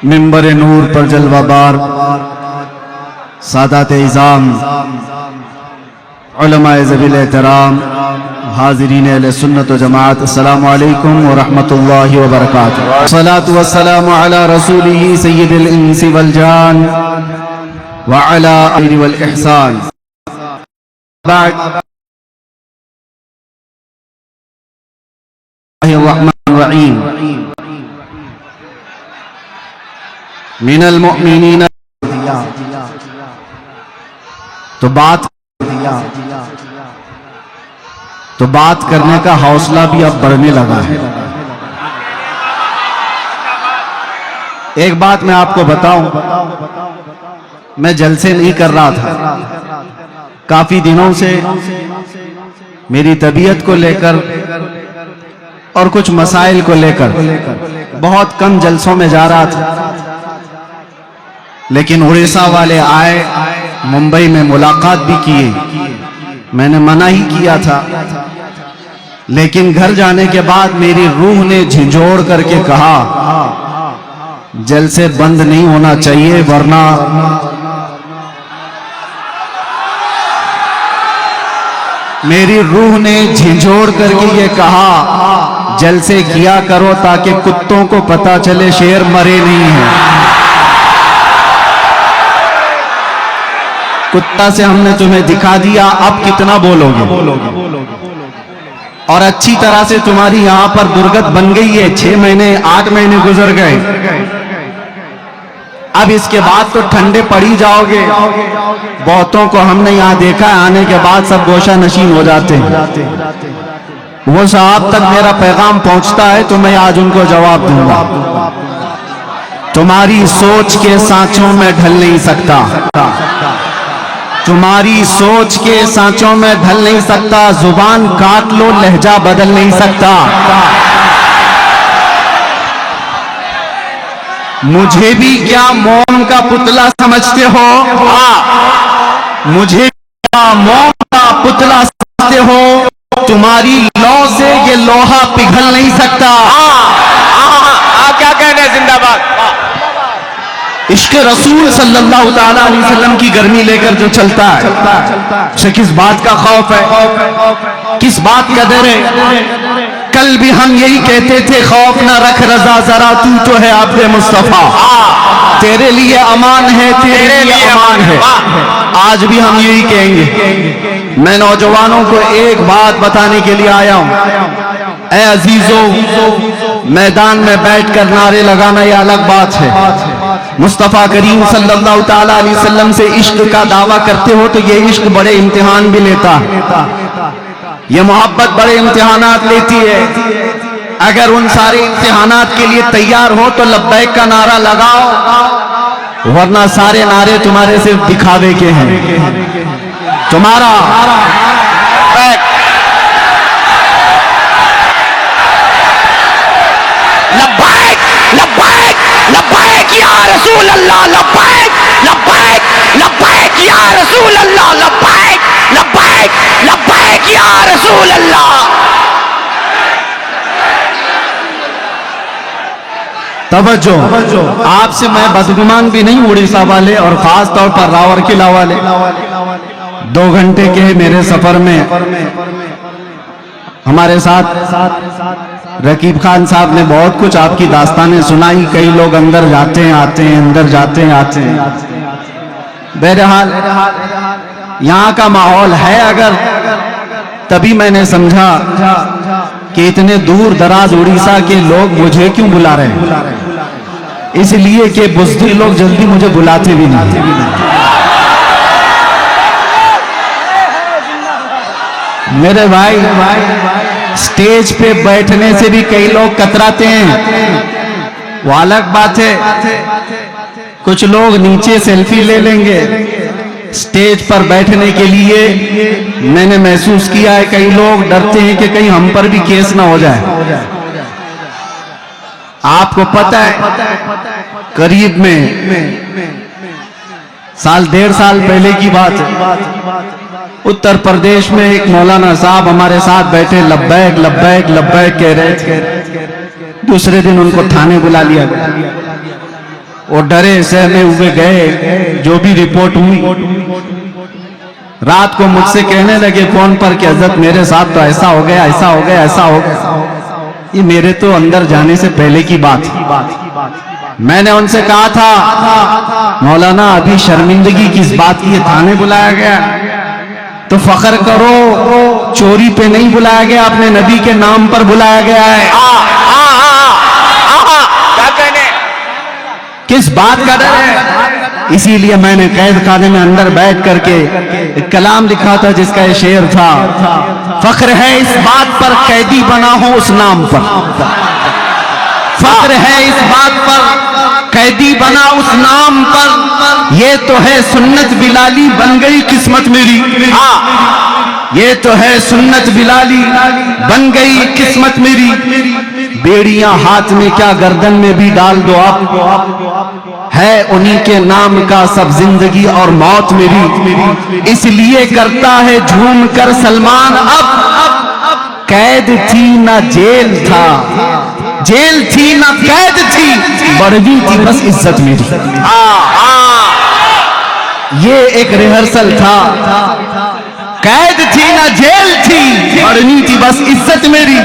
منبر نور پر جلوہ بار سادات اعظام، علماء ذوی احترام، حاضرین اہل سنت و جماعت، السلام علیکم ورحمۃ اللہ وبرکاتہ۔ الصلاة والسلام علی رسولہ سید الانس والجان وعلی آلہ والاحسان۔ بعد الرحمن الرحیم من المؤمنین، تو بات کرنے کا حوصلہ بھی اب بڑھنے لگا ہے۔ ایک بات میں آپ کو بتاؤں، میں جلسے نہیں کر رہا تھا، کافی دنوں سے میری طبیعت کو لے کر اور کچھ مسائل کو لے کر بہت کم جلسوں میں جا رہا تھا، لیکن اڑیسہ والے آئے، ممبئی میں ملاقات بھی کیے، میں نے منع ہی کیا تھا، لیکن گھر جانے کے بعد میری روح نے جھنجھوڑ کر کے کہا جلسے بند نہیں ہونا چاہیے، ورنہ میری روح نے جھنجھوڑ کر کے یہ کہا جلسے کیا کرو تاکہ کتوں کو پتا چلے شیر مرے نہیں ہیں۔ کتا سے ہم نے تمہیں دکھا دیا، اب کتنا بولو گے؟ اور اچھی طرح سے تمہاری یہاں پر درگت بن گئی ہے، 6 مہینے 8 مہینے گزر گئے، اب اس کے بعد تو ٹھنڈے پڑی جاؤ گے۔ بہتوں کو ہم نے یہاں دیکھا ہے، آنے کے بعد سب گوشہ نشین ہو جاتے ہیں۔ وہ صاحب تک میرا پیغام پہنچتا ہے تو میں آج ان کو جواب دوں گا۔ تمہاری سوچ کے سانچوں میں ڈھل نہیں سکتا، تمہاری سوچ کے سانچوں میں ڈھل نہیں سکتا، زبان کاٹ لو لہجہ بدل نہیں سکتا۔ مجھے بھی کیا موم کا پتلا سمجھتے ہو؟ مجھے کیا موم کا پتلا سمجھتے ہو؟ تمہاری لو سے یہ لوہا پگھل نہیں سکتا۔ کیا کہنے ہیں؟ زندہ باد۔ عشق رسول صلی اللہ تعالیٰ علیہ وسلم کی گرمی لے کر جو چلتا ہے، اسے کس بات کا خوف ہے، کس بات کا ڈر ہے؟ کل بھی ہم یہی کہتے تھے خوف نہ رکھ رضا ذرا، تو تو ہے عبد مصطفیٰ، تیرے لیے امان ہے، تیرے لیے امان ہے۔ آج بھی ہم یہی کہیں گے۔ میں نوجوانوں کو ایک بات بتانے کے لیے آیا ہوں، اے عزیزو، میدان میں بیٹھ کر نعرے لگانا یہ الگ بات ہے، مصطفیٰ کریم صلی اللہ تعالیٰ علیہ وسلم سے عشق کا دعویٰ کرتے ہو تو یہ عشق بڑے امتحان بھی لیتا ہے، یہ محبت بڑے امتحانات لیتی ہے۔ اگر ان سارے امتحانات کے لیے تیار ہو تو لبیک کا نعرہ لگاؤ، ورنہ سارے نعرے تمہارے صرف دکھاوے کے ہیں۔ تمہارا لبیک لبیک لبیک یا رسول اللہ، لبیک لبیک لبیک یا رسول اللہ، لبیک لبیک لبیک یا رسول اللہ۔ توجہ، آپ سے میں بدگمان بھی نہیں، اڑیسہ والے اور خاص طور پر راور قلعہ والے 2 گھنٹے کے میرے سفر میں ہمارے ساتھ رقیب خان صاحب نے بہت کچھ آپ کی داستانیں سنائی، کئی لوگ اندر جاتے ہیں آتے ہیں، اندر جاتے ہیں آتے ہیں۔ بہرحال یہاں کا ماحول ہے اگر، تبھی میں نے سمجھا کہ اتنے دور دراز اڑیسہ کے لوگ مجھے کیوں بلا رہے ہیں، اس لیے کہ بزدل لوگ جلدی مجھے بلاتے بھی نہیں۔ میرے بھائی، سٹیج پہ بیٹھنے سے بھی کئی لوگ کتراتے ہیں، وہ الگ بات ہے، کچھ لوگ نیچے سیلفی لے لیں گے، سٹیج پر بیٹھنے کے لیے میں نے محسوس کیا ہے کئی لوگ ڈرتے ہیں کہ کہیں ہم پر بھی کیس نہ ہو جائے۔ آپ کو پتہ ہے قریب میں 1.5 سال پہلے کی بات ہے، اتر پردیش میں ایک مولانا صاحب ہمارے ساتھ بیٹھے لبیک لبیک لبیک کہہ رہے تھے، دوسرے دن ان کو تھانے بلا لیا گیا۔ وہ ڈرے سہمے ہوئے گئے، جو بھی رپورٹ ہوئی رات کو مجھ سے کہنے لگے فون پر کہ حضرت میرے ساتھ تو ایسا ہو گیا، ایسا ہو گیا، ایسا ہو گیا۔ یہ میرے تو اندر جانے سے پہلے کی بات تھی۔ میں نے ان سے کہا تھا مولانا ابھی شرمندگی کس بات کی، تھانے بلایا گیا تو فخر کرو، چوری پہ نہیں بلایا گیا، اپنے نبی کے نام پر بلایا گیا ہے۔ کیا کہنے؟ کس بات کا ڈر ہے؟ اسی لیے میں نے قید خانے میں اندر بیٹھ کر کے ایک کلام لکھا تھا جس کا یہ شعر تھا، فخر ہے اس بات پر قیدی بنا ہو اس نام پر، فخر ہے اس بات پر قیدی بنا اس نام پر، یہ تو ہے سنت بلالی بن گئی قسمت میری، یہ تو ہے سنت بلالی بن گئی قسمت میری، بیڑیاں ہاتھ میں کیا گردن میں بھی ڈال دو آپ، ہے انہی کے نام کا سب زندگی اور موت میری، اس لیے کرتا ہے جھوم کر سلمان اب، قید تھی نہ جیل تھا، جیل تھی نہ قید تھی، بڑھوی تھی بس عزت میری۔ یہ ایک ریہرسل تھا، قید تھی نہ جیل تھی، بڑھنی تھی بس عزت میری۔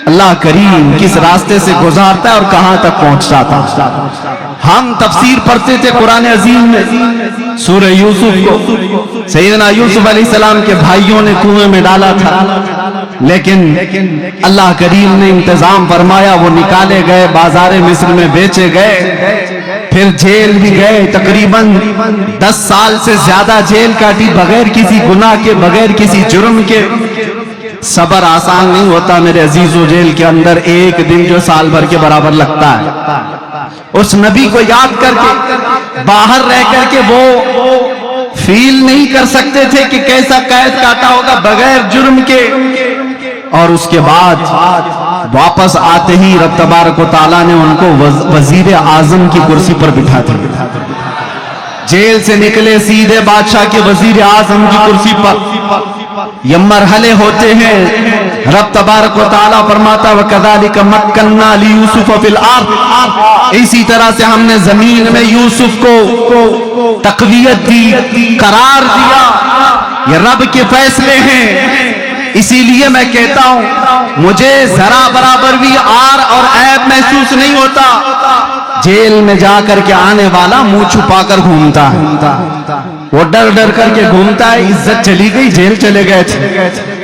اللہ کریم کس راستے سے گزارتا ہے اور کہاں تک پہنچتا تھا۔ ہم تفسیر پڑھتے تھے قرآن عظیم میں، سورہ یوسف کو سیدنا یوسف علیہ السلام کے بھائیوں نے کنویں میں ڈالا تھا، لیکن اللہ کریم نے انتظام فرمایا، وہ نکالے گئے، بازار مصر میں بیچے گئے، پھر جیل بھی گئے، تقریباً 10 سال سے زیادہ جیل کاٹی بغیر کسی گناہ کے، بغیر کسی جرم کے۔ صبر آسان نہیں ہوتا میرے عزیزو، جیل کے اندر ایک دن جو سال بھر کے برابر لگتا ہے۔ اس نبی کو یاد کر کے باہر رہ کر کے وہ فیل نہیں کر سکتے تھے کہ کیسا قید کاٹا ہوگا بغیر جرم کے، اور اس کے بعد واپس آتے ہی رب تبارک و تعالیٰ نے ان کو وزیر اعظم کی کرسی پر بٹھا دیا۔ جیل سے نکلے سیدھے بادشاہ کے وزیر اعظم کی کرسی پر۔ یہ مرحلے ہوتے ہیں، رب تبارک و تعالیٰ فرماتا وَكَذَلِكَ مَكَّنَّا لِيُوسُفَ فِي الْأَرْضِ، اسی طرح سے ہم نے زمین میں یوسف کو تقویت دی، قرار دیا۔ یہ رب کے فیصلے ہیں، اسی لیے میں کہتا ہوں مجھے ذرا برابر بھی آر اور عیب محسوس نہیں ہوتا۔ جیل میں جا کر کے آنے والا منہ چھپا کر گھومتا ہے، وہ ڈر ڈر کر کے گھومتا ہے، عزت چلی گئی، جیل چلے گئے تھے۔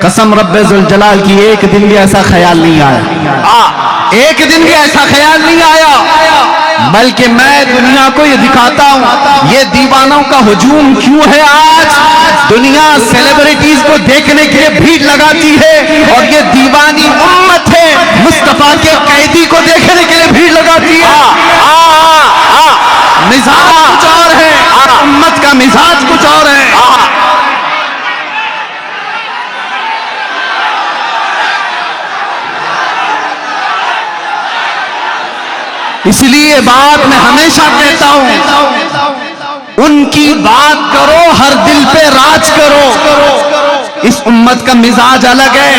قسم رب ذوالجلال کی ایک دن بھی ایسا خیال نہیں آیا، ایک دن بھی ایسا خیال نہیں آیا، بلکہ میں دنیا کو یہ دکھاتا ہوں یہ دیوانوں کا ہجوم کیوں ہے۔ آج دنیا سیلیبریٹیز کو دیکھنے کے لیے بھیڑ لگاتی ہے، اور یہ دیوانی امت ہے مصطفیٰ کے قیدی کو دیکھنے کے لیے بھیڑ لگاتی ہے۔ مزاج کچھ اور ہے، امت کا مزاج کچھ اور ہے۔ اس لیے بات میں ہمیشہ کہتا ہوں ان کی بات کرو، ہر دل پہ راج کرو۔ اس امت کا مزاج الگ ہے،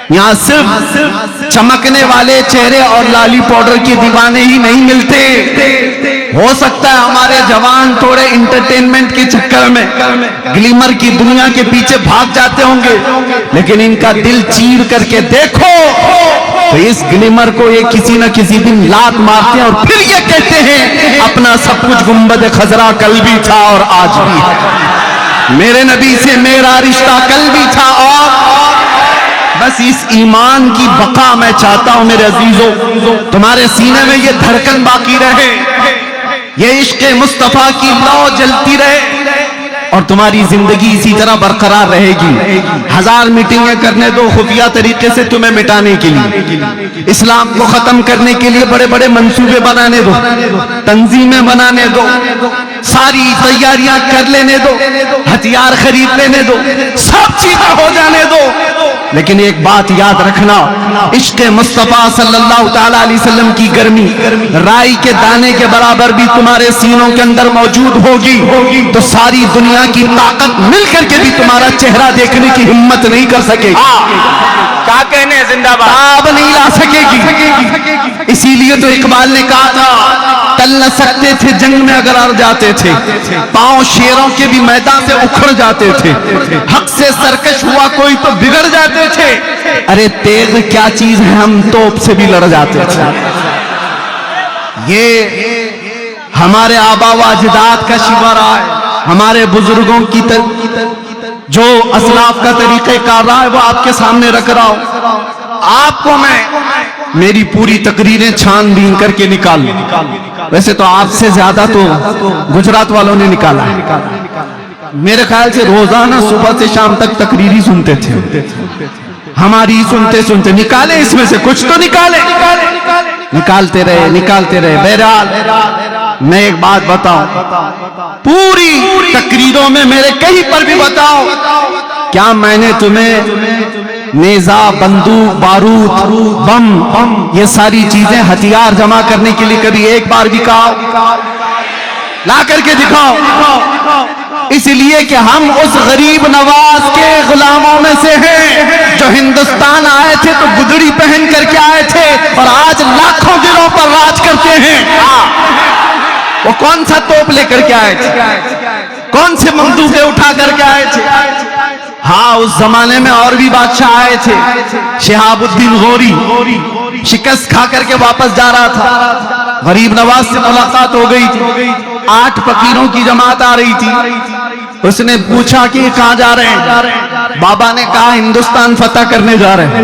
یہاں صرف چمکنے والے چہرے اور لالی پاؤڈر کے دیوانے ہی نہیں ملتے۔ ہو سکتا ہے ہمارے جوان تھوڑے انٹرٹینمنٹ کے چکر میں گلیمر کی دنیا کے پیچھے بھاگ جاتے ہوں گے، لیکن ان کا دل چیر کر کے دیکھو تو اس گلیمر کو یہ کسی نہ کسی دن لات مارتے ہیں، اور پھر یہ کہتے ہیں اپنا سب کچھ گنبد خضرا کل بھی تھا اور آج بھی ہے، میرے نبی سے میرا رشتہ کل بھی تھا اور بس اس ایمان کی بقا میں چاہتا ہوں میرے عزیزو، تمہارے سینے میں یہ دھڑکن باقی رہے، یہ عشق مصطفیٰ کی لو جلتی رہے، اور تمہاری زندگی اسی طرح برقرار رہے گی۔ 1000 میٹنگیں کرنے دو خفیہ طریقے سے تمہیں مٹانے کے لیے، اسلام کو ختم کرنے کے لیے بڑے بڑے منصوبے بنانے دو، تنظیمیں بنانے دو، ساری تیاریاں کر لینے دو، ہتھیار خرید لینے دو، سب چیزیں ہو جانے دو، لیکن ایک بات یاد رکھنا، عشق مصطفیٰ صلی اللہ تعالیٰ علیہ وسلم کی گرمی رائی کے دانے کے برابر بھی تمہارے سینوں کے اندر موجود ہوگی تو ساری دنیا کی طاقت مل کر کے بھی تمہارا چہرہ دیکھنے کی ہمت نہیں کر سکے گی، کیا کہنے زندہ باد، تاب نہیں لا سکے گی۔ اسی لیے تو اقبال نے کہا تھا، ٹل نہ سکتے تھے جنگ میں اگر ہار جاتے تھے، پاؤں شیروں کے بھی میدان سے اکھڑ جاتے تھے، حق سے سرکش ہوا کوئی تو بگڑ جاتے تھے، ارے تیغ کیا چیز ہے ہم توپ سے بھی لڑ جاتے تھے۔ یہ ہمارے آبا و اجداد کا شیوا رہا ہے، ہمارے بزرگوں کی جو اسلاف کا طریقہ کار رہا ہے وہ آپ کے سامنے رکھ رہا ہوں۔ آپ کو میں میری پوری تقریریں چھان بین کر کے نکال لوں، ویسے تو آپ سے زیادہ تو گجرات والوں نے نکالا ہے، میرے خیال سے روزانہ صبح سے شام تک تقریری سنتے تھے، ہماری سنتے سنتے نکالے اس میں سے کچھ تو نکالے، نکالتے رہے۔ بہرحال میں ایک بات بتاؤں، پوری تقریروں میں میرے کہیں پر بھی بتاؤ، کیا میں نے تمہیں نیزہ، بندوق، بارود، بم، یہ ساری چیزیں ہتھیار جمع کرنے کے لیے کبھی ایک بار بھی کہا؟ لا کر کے دکھاؤ۔ اس لیے کہ ہم اس غریب نواز کے غلاموں میں سے ہیں جو ہندوستان آئے تھے تو گدڑی پہن کر کے آئے تھے اور آج لاکھوں دلوں پر راج کرتے ہیں۔ وہ کون سا توپ لے کر کے آئے تھے، کون سے بندوقیں اٹھا کر کے آئے تھے؟ ہاں اس زمانے میں اور بھی بادشاہ آئے تھے، شہاب الدین غوری شکست کھا کر کے واپس جا رہا تھا، غریب نواز سے ملاقات ہو گئی تھی، 8 فقیروں کی جماعت آ رہی تھی، اس نے پوچھا کہ کہاں جا رہے ہیں؟ بابا نے کہا ہندوستان فتح کرنے جا رہے ہیں۔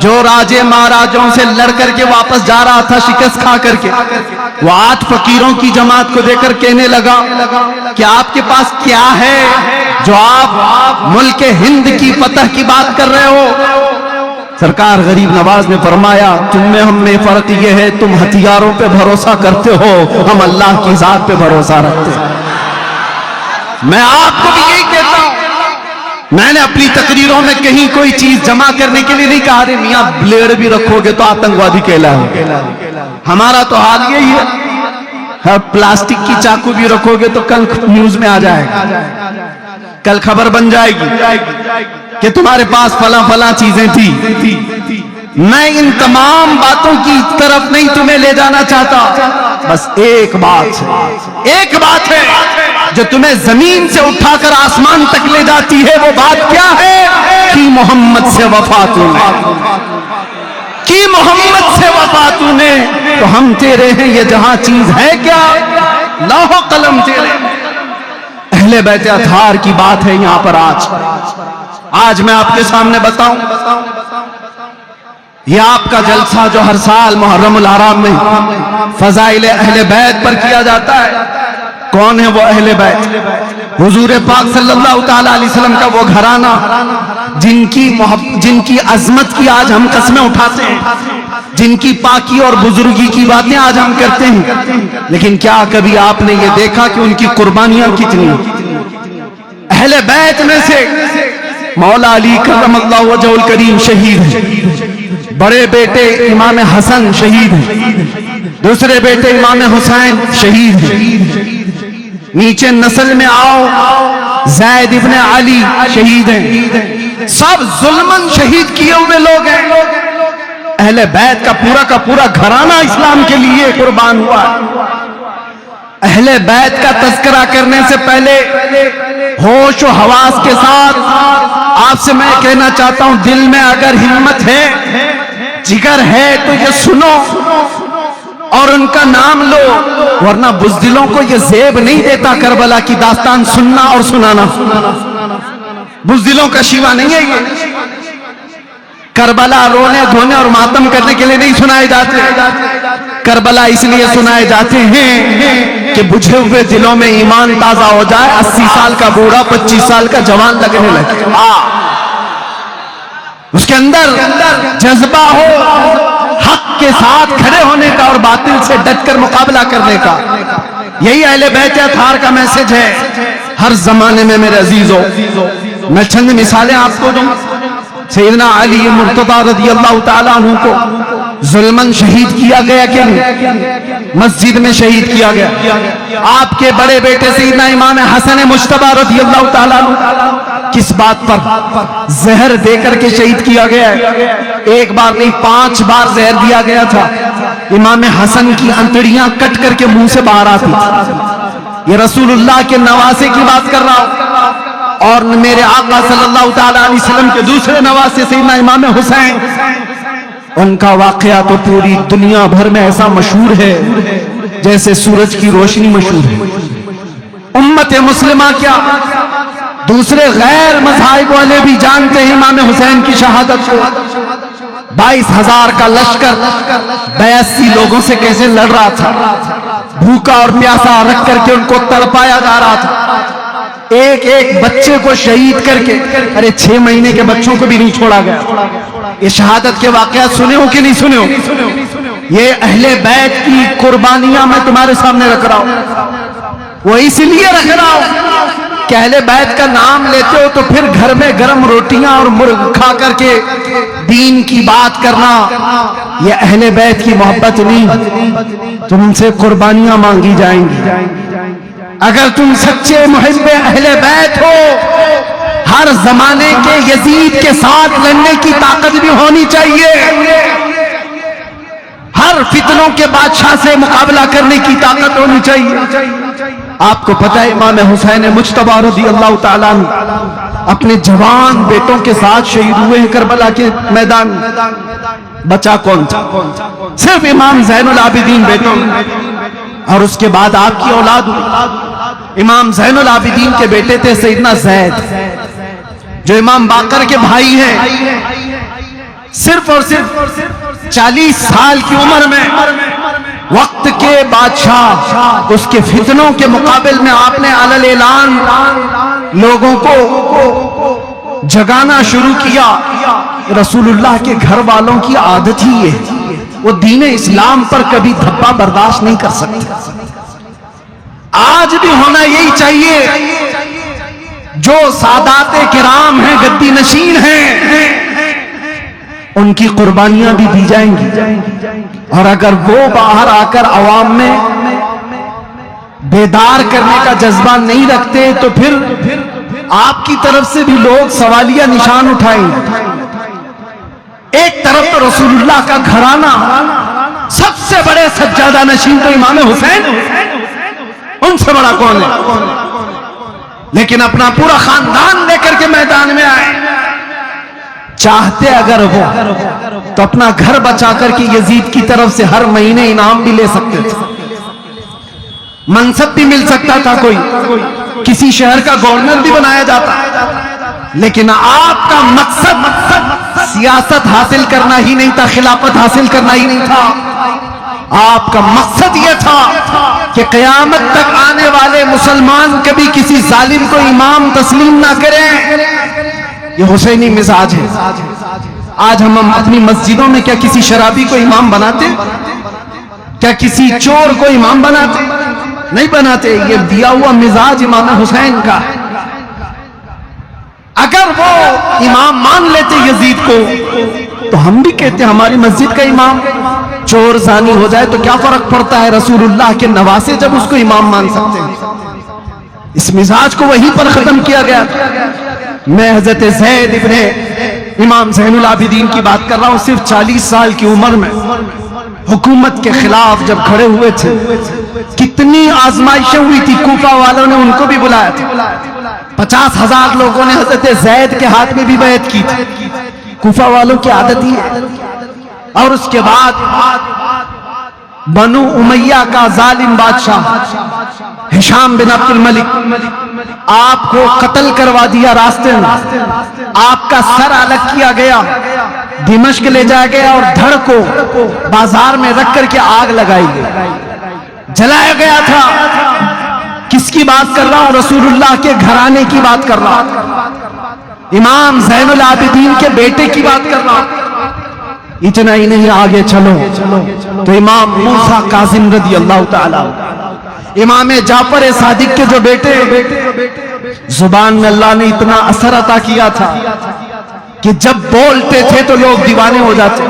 جو راجے مہاراجوں سے لڑ کر کے واپس جا رہا تھا شکست کھا کر کے، وہ 8 فقیروں کی جماعت کو دیکھ کر کہنے لگا کہ آپ کے پاس کیا ہے جو آپ ملک ہند کی فتح کی بات کر رہے ہو؟ سرکار غریب نواز نے فرمایا تم میں ہم میں فرق یہ ہے تم ہتھیاروں پہ بھروسہ کرتے ہو، ہم اللہ کی ذات پہ بھروسہ رکھتے ہیں۔ میں آپ کو بھی یہی کہتا ہوں، میں نے اپنی تقریروں میں کہیں کوئی چیز جمع کرنے کے لیے نہیں کہا رہے میاں بلیڈ بھی رکھو گے تو آتنکوادی کہلاؤ، ہمارا تو حال یہی ہے، پلاسٹک کی چاقو بھی رکھو گے تو کل نیوز میں آ جائے گا، کل خبر بن جائے گی کہ تمہارے پاس فلاں فلاں چیزیں تھی۔ میں ان تمام باتوں کی طرف نہیں تمہیں لے جانا چاہتا، بس ایک بات ہے جو تمہیں زمین سے اٹھا کر آسمان تک لے جاتی ہے، وہ بات کیا ہے کہ محمد سے وفا تو نے، کہ محمد سے وفا تو نے، تو ہم تیرے ہیں، یہ جہاں چیز ہے کیا لوح و قلم تیرے۔ اہل بیت اطہار کی بات ہے یہاں پر آج میں آپ کے سامنے بتاؤں، یہ آپ کا جلسہ جو ہر سال محرم الحرام میں فضائل اہل بیت پر کیا جاتا ہے، کون ہے وہ اہل بیت؟ حضور پاک صلی اللہ تعالیٰ علیہ وسلم کا وہ گھرانہ جن کی عظمت کی آج ہم قسمیں اٹھاتے ہیں، جن کی پاکی اور بزرگی کی باتیں آج ہم کرتے ہیں، لیکن کیا کبھی آپ نے یہ دیکھا کہ ان کی قربانیاں کتنی؟ اہل بیت میں سے مولا علی کرم اللہ وجہ الکریم شہید ہیں، بڑے بیٹے امام حسن شہید ہیں، دوسرے بیٹے امام حسین شہید ہیں، نیچے نسل میں آؤ زید ابن علی شہید ہیں، سب ظلمن شہید کیے ہوئے لوگ ہیں۔ اہل بیت کا پورا گھرانہ اسلام کے لیے قربان ہوا۔ اہل بیت کا تذکرہ کرنے سے پہلے ہوش و حواس کے ساتھ آپ سے میں کہنا چاہتا ہوں، دل میں اگر ہمت ہے، جگر ہے تو یہ سنو اور ان کا نام لو، ورنہ بزدلوں کو یہ زیب نہیں دیتا کربلا کی داستان سننا اور سنانا، بزدلوں کا شیوا نہیں ہے یہ۔ کربلا رونے دھونے اور ماتم کرنے کے لیے نہیں سنائے جاتے، کربلا اس لیے سنائے جاتے ہیں کہ بجھے ہوئے دلوں میں ایمان تازہ ہو جائے، 80 سال کا بوڑھا 25 سال کا جوان لگنے لگے، اس کے اندر جذبہ ہو حق کے ساتھ کھڑے ہونے کا اور باطل سے ڈٹ کر مقابلہ کرنے کا۔ یہی اہل بیت اطہار کا میسج ہے ہر زمانے میں۔ میرے عزیزوں، میں چند مثالیں آپ کو دوں، سیدنا علی مرتضی رضی اللہ تعالیٰ عنہ کو ظلماً شہید کیا گیا کہ نہیں؟ مسجد میں شہید کیا گیا. آپ کے بڑے بیٹے سیدنا امام حسن مجتبی رضی اللہ تعالیٰ عنہ کس بات پر؟ زہر دے کر کے شہید کیا گیا ہے. ایک بار نہیں 5 بار زہر دیا گیا تھا. امام حسن کی انتڑیاں کٹ کر کے منہ سے باہر آتی. یہ رسول اللہ کے نواسے کی بات کر رہا ہوں، اور میرے آقا صلی اللہ تعالیٰ علیہ وسلم کے دوسرے نواسے سیدنا امام حسین، ان کا واقعہ تو پوری دنیا بھر میں ایسا مشہور ہے جیسے سورج کی روشنی مشہور ہے. امت مسلمہ کیا دوسرے غیر مذاہب والے بھی جانتے ہیں امام حسین کی شہادت کو. 22,000 کا لشکر 82 لوگوں سے کیسے لڑ رہا تھا، بھوکا اور پیاسا رکھ کر کے ان کو تڑپایا جا رہا تھا. ایک ایک بچے کو شہید کر کے، ارے 6 مہینے کے بچوں کو بھی نہیں چھوڑا گیا. یہ شہادت کے واقعات سنے ہو کہ نہیں سنے ہو؟ یہ اہل بیت کی قربانیاں میں تمہارے سامنے رکھ رہا ہوں. وہ اس لیے رکھ رہا ہوں کہ اہل بیت کا نام لیتے ہو تو پھر گھر میں گرم روٹیاں اور مرغ کھا کر کے دین کی بات کرنا، یہ اہل بیت کی محبت نہیں. تم سے قربانیاں مانگی جائیں گی. اگر تم سچے محب اہل بیت ہو، ہر زمانے کے یزید کے ساتھ لڑنے کی طاقت بھی ہونی چاہیے، ہر فتنوں کے بادشاہ سے مقابلہ کرنے کی طاقت ہونی چاہیے. آپ کو پتہ ہے امام حسین مجتبی رضی اللہ تعالیٰ عنہ اپنے جوان بیٹوں کے ساتھ شہید ہوئے ہیں کربلا کے میدان میں. بچا کون تھا؟ صرف امام زین العابدین بیٹوں، اور اس کے بعد آپ کی اولاد ہوئی. امام زین العابدین کے بیٹے تھے سیدنا زید، جو امام باقر کے بھائی ہیں. صرف اور صرف 40 سال کی عمر میں وقت کے بادشاہ، اس کے فتنوں کے مقابل میں آپ نے علل اعلان لوگوں کو جگانا شروع کیا. رسول اللہ کے گھر والوں کی عادت ہی ہے، وہ دین اسلام پر کبھی دھبا برداشت نہیں کر سکتے. آج بھی ہونا یہی چاہیے. جو سادات کرام ہیں، گدی نشین ہیں، ان کی قربانیاں بھی دی جائیں گی. اور اگر وہ باہر آ کر عوام میں بیدار کرنے کا جذبہ نہیں رکھتے تو پھر آپ کی طرف سے بھی لوگ سوالیہ نشان اٹھائیں گے. ایک طرف تو رسول اللہ کا گھرانہ، سب سے بڑے سجادہ نشین تو امام حسین، ان سے بڑا کون ہے؟ لیکن اپنا پورا خاندان لے کر کے میدان میں آئے. چاہتے اگر وہ تو اپنا گھر بچا کر کے یزید کی طرف سے ہر مہینے انعام بھی لے سکتے تھے، منصب بھی مل سکتا تھا، کوئی کسی شہر کا گورنر بھی بنایا جاتا. لیکن آپ کا مقصد سیاست حاصل کرنا ہی نہیں تھا، خلافت حاصل کرنا ہی نہیں تھا. آپ کا مقصد یہ تھا کہ قیامت تک آنے والے مسلمان کبھی کسی ظالم کو امام تسلیم نہ کریں. یہ حسینی مزاج ہے. آج ہم اپنی مسجدوں میں کیا کسی شرابی کو امام بناتے؟ کیا کسی چور کو امام بناتے؟ نہیں بناتے. یہ دیا ہوا مزاج امام حسین کا. اگر وہ امام مان لیتے یزید کو تو ہم بھی کہتے ہماری مسجد کا امام چور زانی ہو جائے تو کیا فرق پڑتا ہے؟ رسول اللہ کے نواسے جب اس کو امام مان سکتے ہیں. اس مزاج کو وہیں پر ختم کیا گیا. میں حضرت زید ابن امام زین العابدین کی بات کر رہا ہوں. صرف 40 سال کی عمر میں حکومت کے خلاف جب کھڑے ہوئے تھے، کتنی آزمائشیں ہوئی تھی. کوفہ والوں نے ان کو بھی بلایا تھا. 50,000 لوگوں نے حضرت زید کے ہاتھ میں بھی بیعت کی تھی. کوفہ والوں کی عادت ہی ہے. اور اس کے بعد بنو امیہ کا ظالم بادشاہ ہشام بن عبد الملک آپ کو قتل کروا دیا. راستے میں آپ کا سر الگ کیا گیا، دمشق لے جایا گیا اور دھڑ کو بازار میں رکھ کر کے آگ لگائی گئی، جلایا گیا تھا. کس کی بات کر رہا ہوں؟ رسول اللہ کے گھرانے کی بات کر رہا ہوں، امام زین العابدین کے بیٹے کی بات کر رہا ہوں. اتنا ہی نہیں، آگے چلو تو امام موسیٰ کاظم رضی اللہ تعالیٰ، امام جعفر صادق کے جو بیٹے، زبان میں اللہ نے اتنا اثر عطا کیا تھا کہ جب بولتے تھے تو لوگ دیوانے ہو جاتے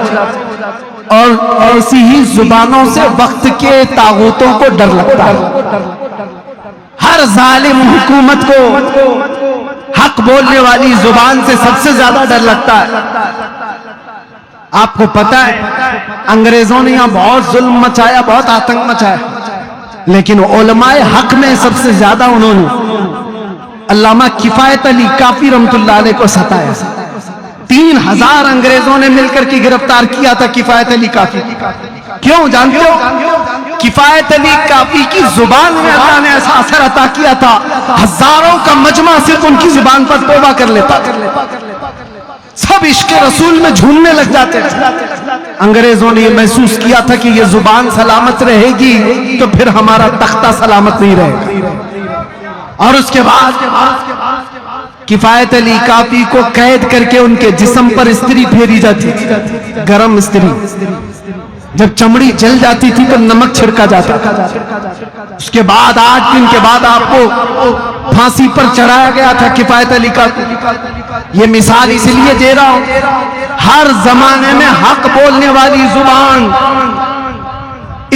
اور ایسی ہی زبانوں سے وقت کے طاغوتوں کو ڈر لگتا ہے. ہر ظالم حکومت کو حق بولنے والی زبان سے سب سے زیادہ ڈر لگتا ہے. آپ کو پتا ہے انگریزوں نے یہاں بہت ظلم مچایا, بہت آتنک مچایا, لیکن علماء حق میں سب سے زیادہ انہوں نے علامہ کفایت علی کافی رحمت اللہ علیہ کو ستایا. 3000 انگریزوں نے مل کر کے گرفتار کیا تھا کفایت علی کافی. کیوں جانتے ہو؟ کفایت علی کافی کی زبان میں اللہ نے ایسا اثر عطا کیا تھا, ہزاروں کا مجمع صرف ان کی زبان پر توبہ کر لیتا, سب عشق رسول میں جھومنے لگ جاتے تھے. انگریزوں نے یہ محسوس کیا تھا کہ یہ زبان سلامت رہے گی تو پھر ہمارا تختہ سلامت نہیں رہے گا. اور اس کے بعد کفایت علی کافی کو قید کر کے ان کے جسم پر استری پھیری جاتی تھی, گرم استری. جب چمڑی جل جاتی تھی تو نمک چھڑکا جاتا. اس کے بعد 8 دن کے بعد آپ کو پھانسی پر چڑھایا گیا تھا کفایت علی کافی. یہ مثال اس لیے دے رہا ہوں, ہر زمانے میں حق بولنے والی زبان,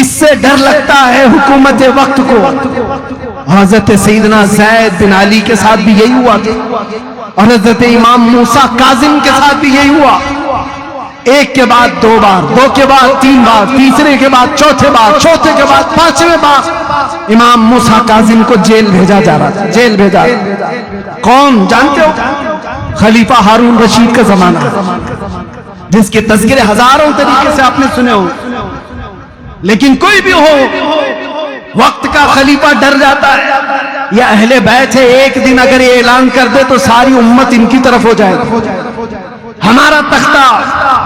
اس سے ڈر لگتا ہے حکومت وقت کو. حضرت سیدنا زید بن علی کے ساتھ بھی یہی ہوا تھا, اور حضرت امام موسیٰ کاظم کے ساتھ بھی یہی ہوا. ایک کے بعد 2 بار, 2 کے بعد 3 بار, تیسرے کے بعد چوتھے بار, چوتھے کے بعد 5ویں بار امام موسیٰ کاظم کو جیل بھیجا جا رہا تھا. جیل بھیجا. کون جانتے ہو؟ خلیفہ ہارون رشید کا زمانہ, جس کے تذکرے ہزاروں طریقے سے آپ نے سنے ہو. لیکن کوئی بھی ہو, وقت کا خلیفہ ڈر جاتا ہے. یہ اہل بیت ہے, ایک دن اگر یہ اعلان کر دے تو ساری امت ان کی طرف ہو جائے گی, ہمارا تختہ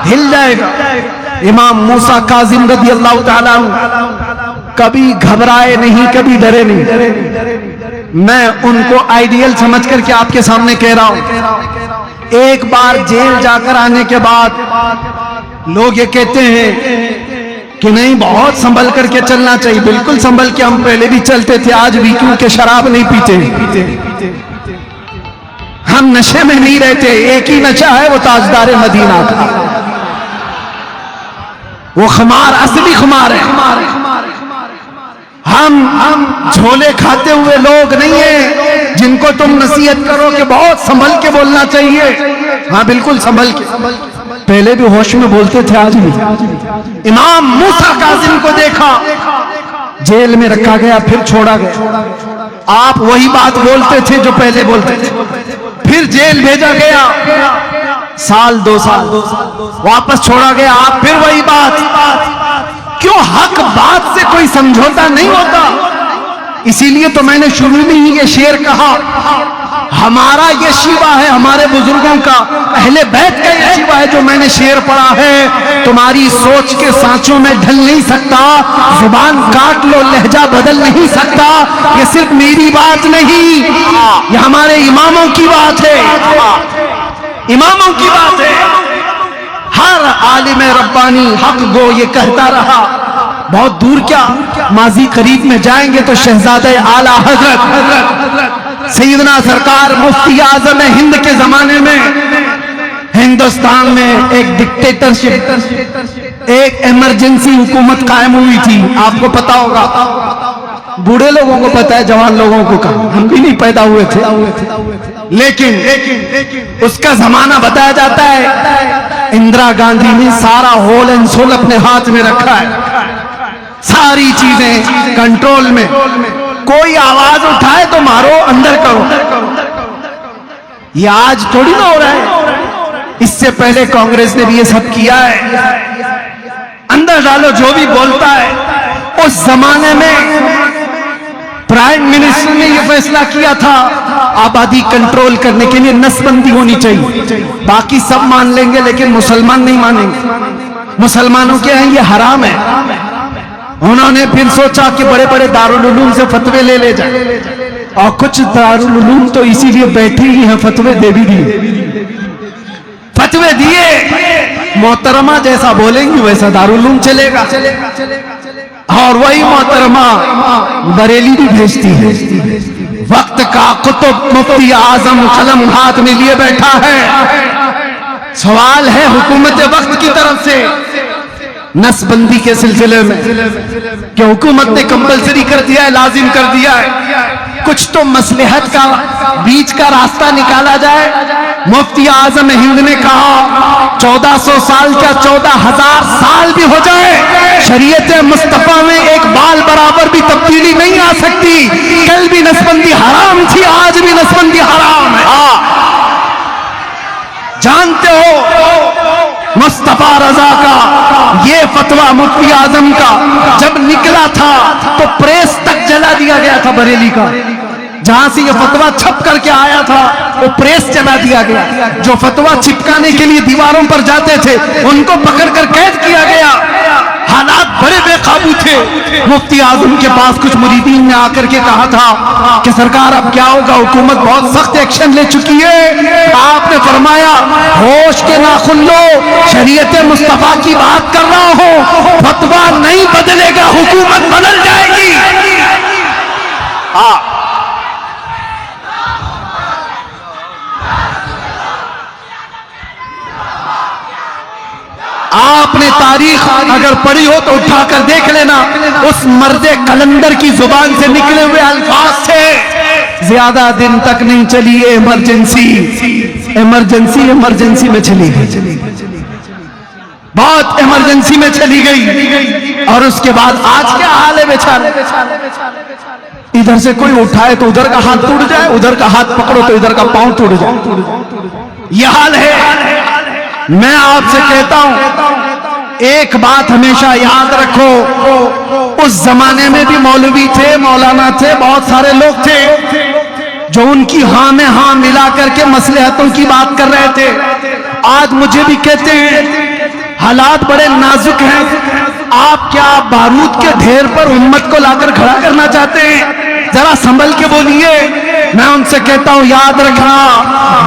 ہل جائے گا. امام موسیٰ کاظم رضی اللہ تعالیٰ عنہ کبھی گھبرائے نہیں, کبھی ڈرے نہیں. میں ان کو آئیڈیل سمجھ کر کے آپ کے سامنے کہہ رہا ہوں. ایک بار جیل جا کر آنے کے بعد لوگ یہ کہتے ہیں کہ نہیں بہت سنبھل کر کے چلنا چاہیے. بالکل سنبھل کے ہم پہلے بھی چلتے تھے, آج بھی, کیونکہ شراب نہیں پیتے, ہم نشے میں نہیں رہتے. ایک ہی نشہ ہے, وہ تاجدار مدینہ کا, وہ خمار اصلی خمار ہے. ہم جھولے کھاتے ہوئے لوگ نہیں ہیں جن کو تم نصیحت کرو کہ بہت سنبھل کے بولنا چاہیے. ہاں بالکل سنبھل کے, پہلے بھی ہوش میں بولتے تھے, آج بھی. امام موسیٰ کاظم کو دیکھا, جیل میں رکھا گیا, پھر چھوڑا گیا. آپ وہی بات بولتے تھے جو پہلے بولتے تھے. پھر جیل بھیجا گیا, سال 2 سال, واپس چھوڑا گیا, آپ پھر وہی بات. کیوں؟ حق بات سے کوئی سمجھوتا نہیں ہوتا. اسی لیے تو میں نے شروع میں ہی یہ شعر کہا, ہمارا یہ شیوہ ہے ہمارے بزرگوں کا, اہل بیت کا یہ شیوہ ہے جو میں نے شعر پڑھا ہے. تمہاری سوچ کے سانچوں میں ڈھل نہیں سکتا, زبان کاٹ لو لہجہ بدل نہیں سکتا. یہ صرف میری بات نہیں, یہ ہمارے اماموں کی بات ہے, اماموں کی بات ہے. ہر عالم ربانی حق گو یہ کہتا رہا. بہت دور کیا, ماضی قریب میں جائیں گے تو شہزادہ اعلیٰ حضرت سیدنا سرکار مفتی اعظم ہند کے زمانے میں ہندوستان میں ایک ڈکٹیٹرشپ, ایک ایمرجنسی حکومت قائم ہوئی تھی. آپ کو پتا ہوگا, بوڑھے لوگوں کو پتا ہے, جوان لوگوں کو کہا, ہم بھی نہیں پیدا ہوئے تھے. لیکن اس کا زمانہ بتایا جاتا ہے اندرا گاندھی نے سارا ہول اینڈ سول اپنے ہاتھ میں رکھا ہے, ساری چیزیں کنٹرول میں. کوئی آواز اٹھائے تو مارو, اندر کرو. یہ آج تھوڑی نہ ہو رہا ہے, اس سے پہلے کانگریس نے بھی یہ سب کیا ہے. اندر ڈالو جو بھی بولتا ہے. اس زمانے میں پرائم منسٹر نے یہ فیصلہ کیا تھا آبادی کنٹرول کرنے کے لیے نس بندی ہونی چاہیے. باقی سب مان لیں گے لیکن مسلمان نہیں مانیں گے. مسلمانوں کے ہیں یہ حرام ہے. انہوں نے پھر سوچا کہ بڑے بڑے دارالعلوم سے فتوے لے جائیں, اور کچھ دارالعلوم تو اسی لیے بیٹھے ہی ہیں, فتوے دے بھی دیے. فتوے دیے, محترمہ جیسا بولیں گی ویسا دارالعلوم چلے گا. اور وہی محترمہ بریلی بھی بھیجتی ہے. وقت کا قطب مفتی اعظم قلم ہاتھ میں لیے بیٹھا ہے, سوال ہے حکومت وقت کی طرف سے نسب بندی کے سلسلے میں کہ حکومت نے کمپلسری کر دیا ہے، لازم کر دیا ہے، کچھ تو مصلحت کا بیچ کا راستہ نکالا جائے۔ مفتی اعظم ہند نے کہا 1400 سال کیا 14,000 سال بھی ہو جائے، شریعت مصطفیٰ میں ایک بال برابر بھی تبدیلی نہیں آ سکتی۔ کل بھی نسبندی حرام تھی، آج بھی نسبندی حرام ہے۔ جانتے ہو مصطفیٰ رضا کا یہ فتویٰ مفتی اعظم کا جب نکلا تھا تو پریس تک جلا دیا گیا تھا بریلی کا، جہاں سے یہ فتویٰ چھپ کر کے آیا تھا وہ پریس جلا دیا گیا۔ جو فتویٰ چھپکانے کے لیے دیواروں پر جاتے تھے ان کو پکڑ کر قید کیا گیا۔ حالات بڑے بے قابو تھے۔ مفتی اعظم کے پاس کچھ مریدین نے آ کر کے کہا تھا کہ سرکار اب کیا ہوگا، حکومت بہت سخت ایکشن لے چکی ہے۔ آپ نے فرمایا ہوش کے ناخن لو، شریعت مصطفیٰ کی بات کر رہا ہوں، فتویٰ نہیں بدلے گا، حکومت بدل جائے گی۔ آپ نے تاریخ اگر پڑھی ہو تو اٹھا کر دیکھ لینا، اس مرد کلندر کی زبان سے نکلے ہوئے الفاظ تھے زیادہ دن تک نہیں چلی ایمرجنسی، ایمرجنسی ایمرجنسی میں چلی گئی، بہت ایمرجنسی میں چلی گئی۔ اور اس کے بعد آج کیا حال ہے بیچارے، ادھر سے کوئی اٹھائے تو ادھر کا ہاتھ ٹوٹ جائے، ادھر کا ہاتھ پکڑو تو ادھر کا پاؤں ٹوٹ جائے، یہ حال ہے۔ میں آپ سے کہتا ہوں ایک بات ہمیشہ یاد رکھو، اس زمانے میں بھی مولوی تھے، مولانا تھے، بہت سارے لوگ تھے جو ان کی ہاں میں ہاں ملا کر کے مصلحتوں کی بات کر رہے تھے۔ آج مجھے بھی کہتے ہیں حالات بڑے نازک ہیں، آپ کیا بارود کے ڈھیر پر امت کو لا کر کھڑا کرنا چاہتے ہیں؟ ذرا سنبھل کے بولیے۔ میں ان سے کہتا ہوں یاد رکھنا،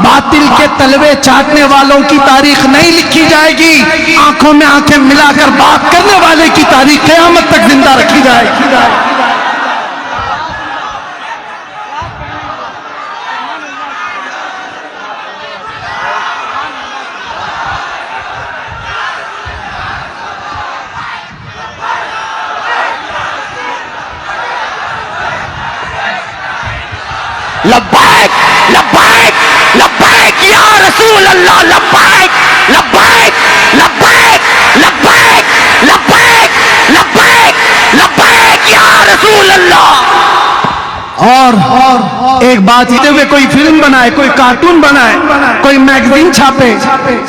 باطل کے تلوے چاٹنے والوں کی تاریخ نہیں لکھی جائے گی، آنکھوں میں آنکھیں ملا کر بات کرنے والے کی تاریخ قیامت تک زندہ رکھی جائے گی۔ لبیک لبیک لبیک یا رسول اللہ، لبیک لبیک لبیک لبیک لبیک لبیک لبیک یا رسول اللہ۔ اور ایک بات یہ ہوئے کوئی فلم بنائے، کوئی کارٹون بنائے، کوئی میگزین چھاپے،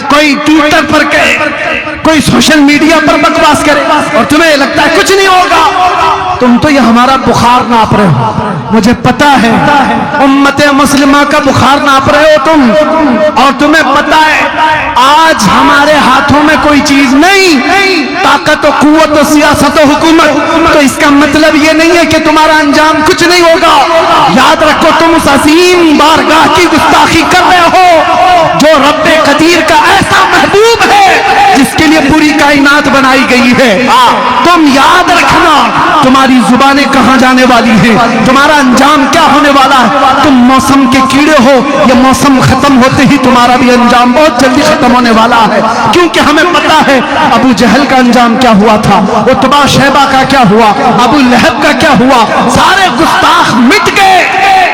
کوئی ٹویٹر پر کہے، کوئی سوشل میڈیا پر بکواس کرے اور تمہیں لگتا ہے کچھ نہیں ہوگا، تم تو یہ ہمارا بخار ناپ رہے ہو۔ مجھے پتا ہے امت مسلمہ کا بخار ناپ رہے ہو تم، اور تمہیں پتا ہے آج ہمارے ہاتھوں میں کوئی چیز نہیں، طاقت و قوت و سیاست و حکومت، تو اس کا مطلب یہ نہیں ہے کہ تمہارا انجام کچھ نہیں ہوگا۔ یاد رکھو تم اس عظیم بارگاہ کی گستاخی کر رہے ہو جو رب قدیر کا ایسا محبوب ہے جس کے لیے پوری کائنات بنائی گئی ہے۔ تم یاد رکھنا تمہاری زبانیں کہاں جانے والی ہیں، تمہارا انجام کیا ہونے والا ہے۔ تم موسم کے کیڑے ہو، یہ موسم ختم ہوتے ہی تمہارا بھی انجام بہت جلدی ختم ہونے والا ہے، کیونکہ ہمیں پتا ہے ابو جہل کا انجام کیا ہوا تھا، عتبہ شیبہ کا کیا ہوا، ابو لہب کا کیا ہوا، سارے گستاخ مٹ گئے،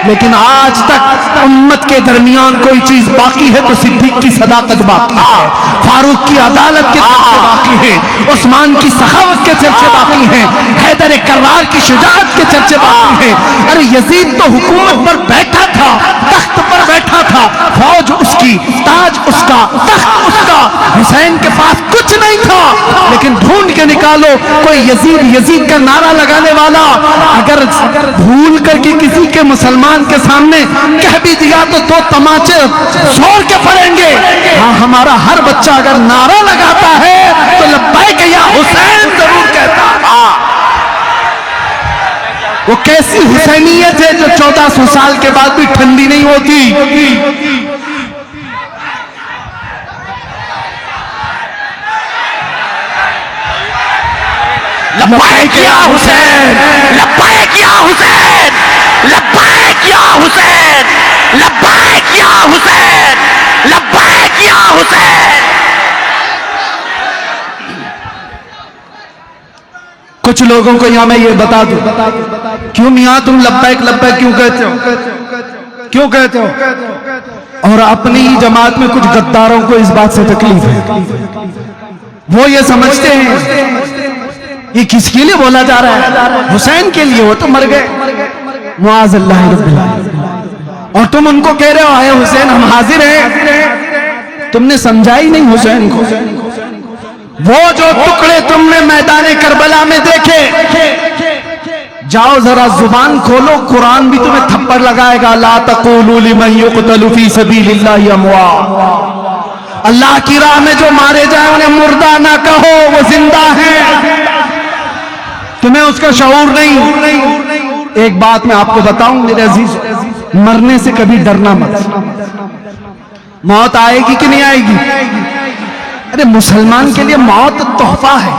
لیکن آج تک امت کے درمیان کوئی چیز باقی ہے تو صدیق کی صداقت باقی ہے، فاروق کی عدالت کے چرچے باقی ہیں، عثمان کی سخاوت کے چرچے باقی ہیں، حیدر کرار کی شجاعت کے چرچے باقی ہیں۔ ارے یزید تو حکومت پر بیٹھا تھا، تخت پر بیٹھا تھا، فوج اس کی، تاج اس کا، تخت اس کا، حسین کے پاس کچھ نہیں تھا، لیکن ڈھونڈ کے نکالو کوئی یزید یزید کا نعرہ لگانے والا، اگر بھول کر کے کسی کے مسلمان کے سامنے کہہ بھی دیا تو دو تماچے زور کے پڑیں گے۔ ہاں ہمارا ہر بچہ اگر نعرہ لگاتا ہے تو لبیک یا حسین ضرور کہتا ہے۔ وہ کیسی حسینیت ہے جو 1400 سال کے بعد بھی ٹھنڈی نہیں ہوتی۔ لبیک یا حسین، لبیک یا حسین، لبیک یا حسین، لبیک یا حسین، لبیک یا حسین۔ کچھ لوگوں کو یہاں میں یہ بتا دوں، کیوں میاں تم لبیک لبیک کیوں کہتے ہو؟ کیوں کہتے ہو؟ اور اپنی ہی جماعت میں کچھ غداروں کو اس بات سے تکلیف ہے، وہ یہ سمجھتے ہیں یہ کس کے لیے بولا جا رہا ہے؟ حسین کے لیے، وہ تو مر گئے معاذ اللہ رب العالمین، اور تم ان کو کہہ رہے ہو آئے حسین ہم حاضر ہیں۔ تم نے سمجھا ہی نہیں حسین کو۔ وہ جو ٹکڑے تم نے میدان کربلا میں دیکھے، جاؤ ذرا زبان کھولو، قرآن بھی تمہیں تھپڑ لگائے گا، لا تقولوا لمن يقتل في سبيل الله اموات، اللہ کی راہ میں جو مارے جائیں انہیں مردہ نہ کہو، وہ زندہ ہیں۔ تمہیں اس کا شعور نہیں۔ ایک بات میں آپ کو بتاؤں میرے عزیز، مرنے سے کبھی ڈرنا مت۔ موت آئے گی کہ نہیں آئے گی؟ ارے مسلمان کے لیے موت تحفہ ہے۔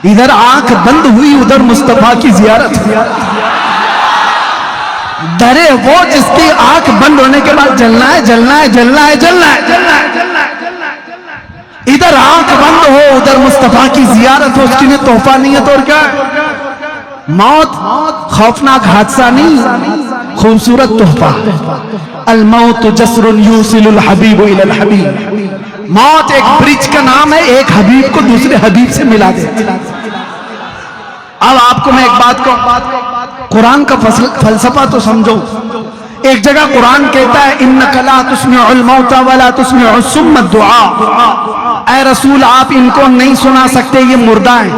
ادھر آنکھ بند ہوئی ادھر مصطفیٰ کی زیارت، ڈرے وہ جس کی آنکھ بند ہونے کے بعد جلنا ہے جلنا ہے جلنا ہے جلنا ہے، ادھر آنکھ بند ہو ادھر مصطفیٰ کی زیارت ہو، اس کی لیے تحفہ نہیں ہے تو اور کیا ہے؟ موت خوفناک حادثہ نہیں، خوبصورت تحفہ۔ الموت جسر یوصل الحبیب الی الحبیب، موت ایک برج کا نام ہے، ایک حبیب کو دوسرے حبیب سے ملا دے۔ اب آپ کو میں ایک بات کو، قرآن کا فلسفہ تو سمجھو۔ ایک جگہ قرآن کہتا ہے اِنَّكَ لَا تُسْمِعُ الْمَوْتَ وَلَا تُسْمِعُ الصُّمَّ الدُّعَاءَ، اے رسول آپ ان کو نہیں سنا سکتے، یہ مردہ ہیں۔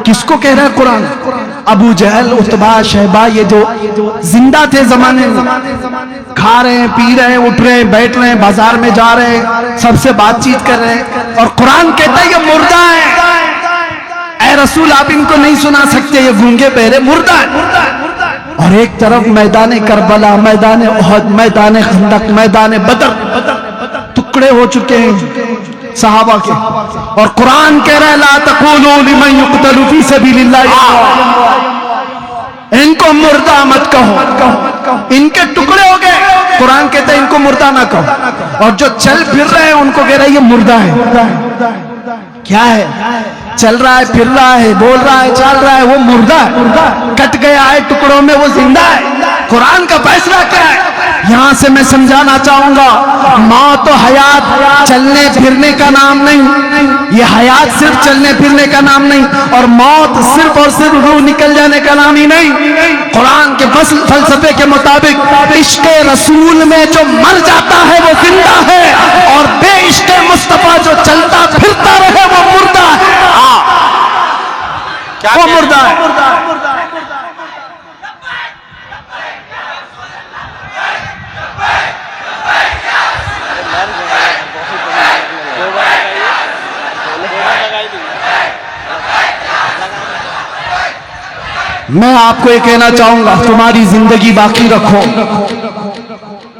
کس کو کہہ رہا ہے قرآن؟ ابو جہل، عتبہ، شیبہ، یہ جو زندہ تھے زمانے میں، کھا رہے ہیں پی رہے ہیں اٹھ رہے ہیں بیٹھ رہے ہیں بازار میں جا رہے ہیں سب سے بات چیت کر رہے ہیں، اور قرآن کہتا ہے یہ مردہ ہیں۔ اے رسول آپ ان کو نہیں سنا سکتے، یہ گونگے بہرے مردہ ہیں۔ اور ایک طرف میدان کربلا، میدان احد، میدان خندق، میدان بدر، ٹکڑے ہو چکے ہیں صحابہ کے، اور قرآن کہہ رہا ہے لا تقولوا لمن يقتل في سبيل الله، ان کو مردہ مت کہو، ان کے ٹکڑے ہو گئے، قرآن کہتا ہے ان کو مردہ نہ کہو، اور جو چل پھر رہے ہیں ان کو کہہ رہا ہے یہ مردہ ہے۔ کیا ہے؟ چل رہا ہے پھر رہا ہے بول رہا ہے چل رہا ہے، وہ مردہ ہے، کٹ گیا ہے ٹکڑوں میں، وہ زندہ ہے۔ قرآن کا فیصلہ کیا ہے؟ یہاں سے میں سمجھانا چاہوں گا، موت و حیات چلنے پھرنے کا نام نہیں، یہ حیات صرف چلنے پھرنے کا نام نہیں، اور موت صرف اور صرف روح نکل جانے کا نام ہی نہیں۔ قرآن کے فلسفے کے مطابق عشق رسول میں جو مر جاتا ہے وہ زندہ ہے، اور بے عشق مصطفیٰ جو چلتا پھرتا رہے وہ مردہ ہے، وہ مردہ ہے۔ میں آپ کو یہ کہنا چاہوں گا تمہاری زندگی باقی رکھو،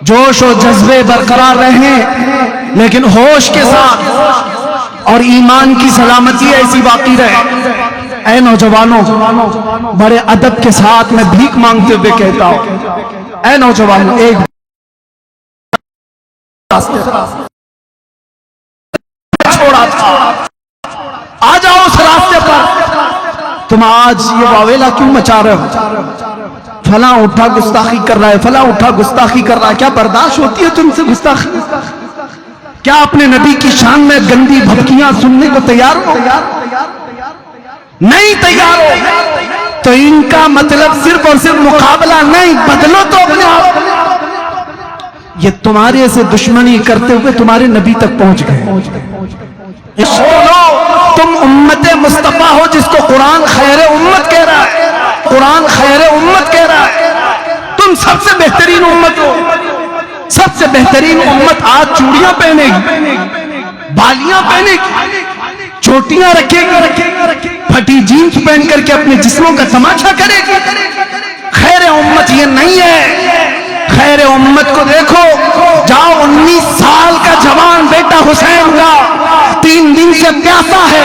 جوش و جذبے برقرار رہیں لیکن ہوش کے ساتھ، اور ایمان کی سلامتی ایسی باقی رہے۔ اے نوجوانوں، بڑے ادب کے ساتھ میں بھیک مانگتے ہوئے کہتا ہوں، اے نوجوانوں ایک چھوڑا تھا، آ جاؤ اس راستے پر۔ تم آج یہ واویلا کیوں مچا رہے ہو؟ فلاں اٹھا گستاخی کر رہا ہے، فلاں اٹھا گستاخی کر رہا ہے، کیا برداشت ہوتی ہے تم سے گستاخی؟ کیا اپنے نبی کی شان میں گندی بھبکیاں سننے کو تیار ہو؟ نہیں تیار ہو تو ان کا مطلب صرف اور صرف مقابلہ نہیں، بدلو تو اپنے آپ۔ یہ تمہارے سے دشمنی کرتے ہوئے تمہارے نبی تک پہنچ گئے۔ تم امت مصطفیٰ ہو جس کو قرآن خیر امت کہہ رہا ہے، قرآن خیر امت کہہ رہا ہے، تم سب سے بہترین امت ہو، سب سے بہترین امت۔ آج چوڑیاں پہنے گی، بالیاں پہنے گی، چوٹیاں رکھے گی، پھٹی جینس پہن کر کے اپنے جسموں کا تماشا کرے گی۔ خیر امت یہ نہیں ہے۔ خیر امت کو دیکھو، جاؤ 19 سال کا جوان بیٹا حسین کا 3 دن سے پیاسا ہے،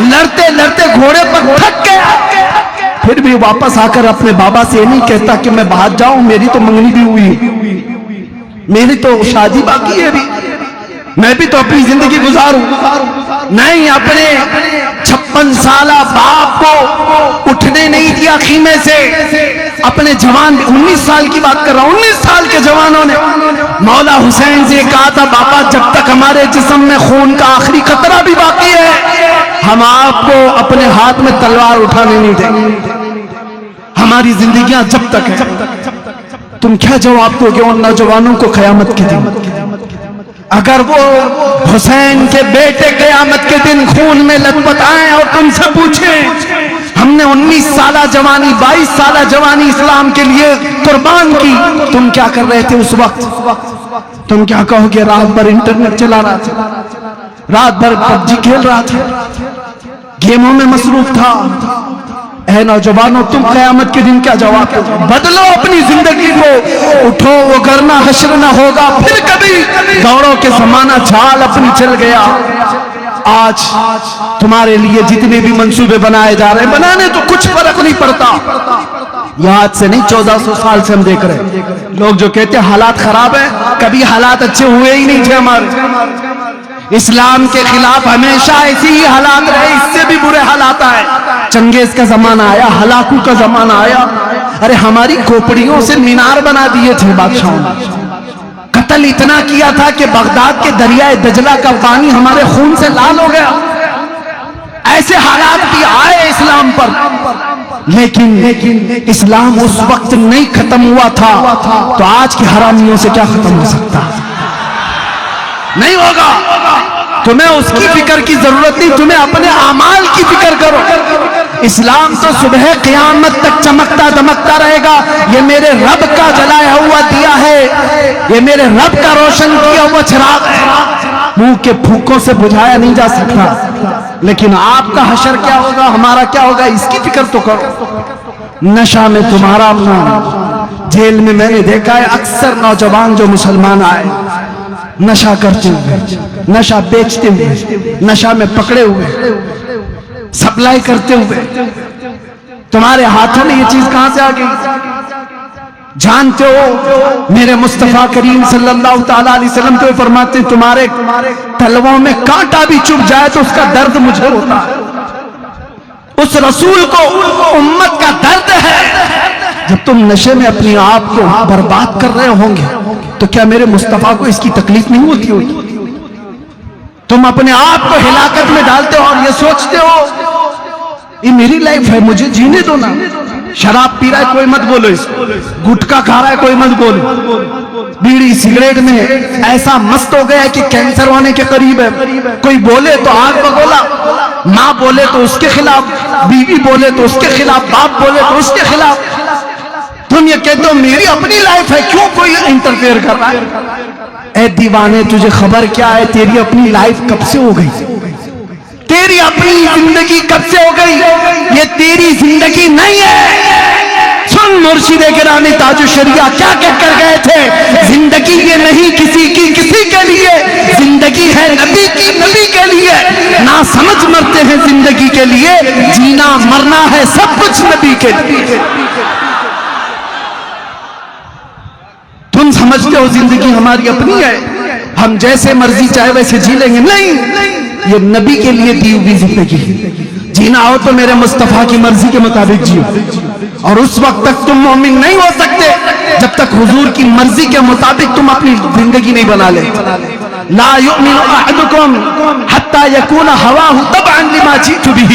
لڑتے لڑتے گھوڑے پر تھک گیا، پھر بھی واپس آ کر اپنے بابا سے نہیں کہتا کہ میں باہر جاؤں، میری تو منگنی بھی ہوئی، میری تو شادی باقی ہے بھی، میں بھی تو اپنی زندگی گزاروں۔ نہیں، اپنے 56 سالہ باپ کو اٹھنے نہیں دیا خیمے سے. اپنے جوان 19 سال کی بات کر رہا ہوں, 19 سال کے جوانوں نے مولا حسین سے کہا تھا بابا جب تک ہمارے جسم میں خون کا آخری قطرہ بھی باقی ہے ہم آپ کو اپنے ہاتھ میں تلوار اٹھانے نہیں دیں گے, ہماری زندگیاں جب تک ہیں. تم کیا جواب دو گے ان نوجوانوں کو قیامت کے دن اگر وہ حسین کے بیٹے قیامت کے دن خون میں لت پت آئیں اور تم سے پوچھیں ہم نے 19 سالہ جوانی 22 سالہ جوانی اسلام کے لیے قربان کی, تم کیا کر رہے تھے اس وقت؟ تم کیا کہو گے رات بھر انٹرنیٹ چلا رہا تھا, رات بھر پب جی کھیل رہا تھا, گیموں میں مصروف تھا. اے نوجوانوں تم قیامت کے دن کیا جواب دو؟ بدلو اپنی زندگی کو, اٹھو وہ کرنا حشر نہ ہوگا پھر کبھی, دوڑوں کے زمانہ جھال اپنی چل گیا. آج تمہارے لیے جتنے بھی منصوبے بنائے جا رہے ہیں بنانے تو کچھ فرق نہیں پڑتا. یاد سے نہیں 1400 سال سے ہم دیکھ رہے ہیں لوگ جو کہتے ہیں حالات خراب ہیں, کبھی حالات اچھے ہوئے ہی نہیں تھے ہمارے. اسلام کے خلاف ہمیشہ ایسی ہی حالات رہے, اس سے بھی برے حالات آئے. چنگیز کا زمانہ آیا, ہلاکو کا زمانہ آیا. ارے ہماری کھوپڑیوں سے مینار بنا دیے تھے بادشاہوں نے, قتل اتنا کیا تھا کہ بغداد کے دریائے دجلہ کا پانی ہمارے خون سے لال ہو گیا. ایسے حالات بھی آئے اسلام پر, لیکن اسلام اس وقت نہیں ختم ہوا تھا تو آج کے حرامیوں سے کیا ختم ہو سکتا؟ نہیں ہوگا. تمہیں اس کی فکر کی ضرورت نہیں, تمہیں اپنے اعمال کی فکر کرو. اسلام تو صبح قیامت تک چمکتا دمکتا رہے گا. یہ میرے رب کا جلایا ہوا دیا ہے, یہ میرے رب کا روشن کیا ہوا چراغ ہے, منہ کے پھونکوں سے بجھایا نہیں جا سکتا. لیکن آپ کا حشر کیا ہوگا, ہمارا کیا ہوگا, اس کی فکر تو کرو. نشہ میں تمہارا اپنا, جیل میں میں نے دیکھا ہے اکثر نوجوان جو مسلمان آئے نشہ کرتے ہوئے, نشہ بیچتے ہوئے, نشہ میں پکڑے ہوئے, سپلائی کرتے ہوئے. تمہارے ہاتھوں میں یہ چیز کہاں سے آ گئی؟ جانتے ہو میرے مصطفیٰ کریم صلی اللہ تعالیٰ علیہ وسلم تو فرماتے ہیں تمہارے تلووں میں کانٹا بھی چبھ جائے تو اس کا درد مجھے ہوتا ہے. اس رسول کو امت کا درد ہے. جب تم نشے میں اپنی آپ کو برباد کر رہے ہوں گے تو کیا میرے مصطفیٰ کو اس کی تکلیف نہیں ہوتی ہوگی؟ تم اپنے آپ کو ہلاکت میں ڈالتے ہو اور یہ سوچتے ہو یہ میری لائف ہے, مجھے جینے دو نا. شراب پی رہا ہے کوئی مت بولو, اس کو گٹکا کھا رہا ہے کوئی مت بولو, بیڑی سگریٹ میں ایسا مست ہو گیا ہے کہ کینسر ہونے کے قریب ہے. کوئی بولے تو آگ بگولا, ماں بولے تو اس کے خلاف, بیوی بولے تو اس کے خلاف, باپ بولے تو اس کے خلاف. تم یہ کہتے ہو میری اپنی لائف ہے, کیوں کوئی انٹرفیئر کر رہا ہے؟ اے دیوانے تجھے خبر کیا ہے تیری اپنی لائف کب سے ہو گئی, تیری اپنی زندگی کب سے ہو گئی؟ یہ تیری زندگی نہیں ہے. سن مرشد گرامی تاج الشریعہ کیا کہہ کر گئے تھے, زندگی یہ نہیں کسی کی کسی کے لیے, زندگی ہے نبی کی نبی کے لیے. نہ سمجھ مرتے ہیں زندگی کے لیے, جینا مرنا ہے سب کچھ نبی کے لیے. تم سمجھتے ہو زندگی ہماری اپنی ہے, ہم جیسے مرضی چاہے ویسے جی لیں گے. نہیں, یہ نبی کے لیے دی ہوئی زندگی. جینا ہو تو میرے مصطفیٰ کی مرضی کے مطابق جیو, اور اس وقت تک تم مومن نہیں ہو سکتے جب تک حضور کی مرضی کے مطابق تم اپنی زندگی نہیں بنا لے. لا يؤمن احدكم حتى يكون هواه تبعا لما جئت به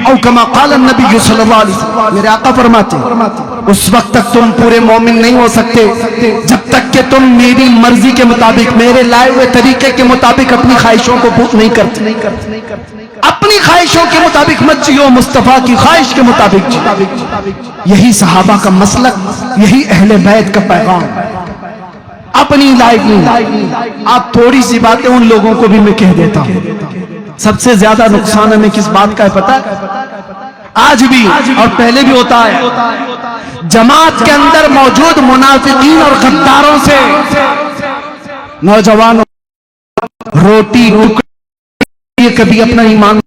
او كما قال النبي صلی اللہ علیہ وسلم. میرے آقا فرماتے اس وقت تک تم پورے مومن نہیں ہو سکتے جب تک کہ تم میری مرضی کے مطابق, میرے لائے ہوئے طریقے کے مطابق اپنی خواہشوں کو پورا نہیں کرتے. اپنی خواہشوں کے مطابق مت جیو, مصطفیٰ کی خواہش کے مطابق جیو. یہی صحابہ کا مسلک, یہی اہل بیت کا پیغام. اپنی لائف نہیں. آپ تھوڑی سی باتیں ان لوگوں کو بھی میں کہہ دیتا ہوں. سب سے زیادہ نقصان ہمیں کس بات کا ہے پتہ ہے؟ آج بھی اور پہلے بھی ہوتا ہے, جماعت کے اندر موجود منافقین اور غداروں سے نوجوانوں روٹی ٹکڑی کبھی اپنا ایمان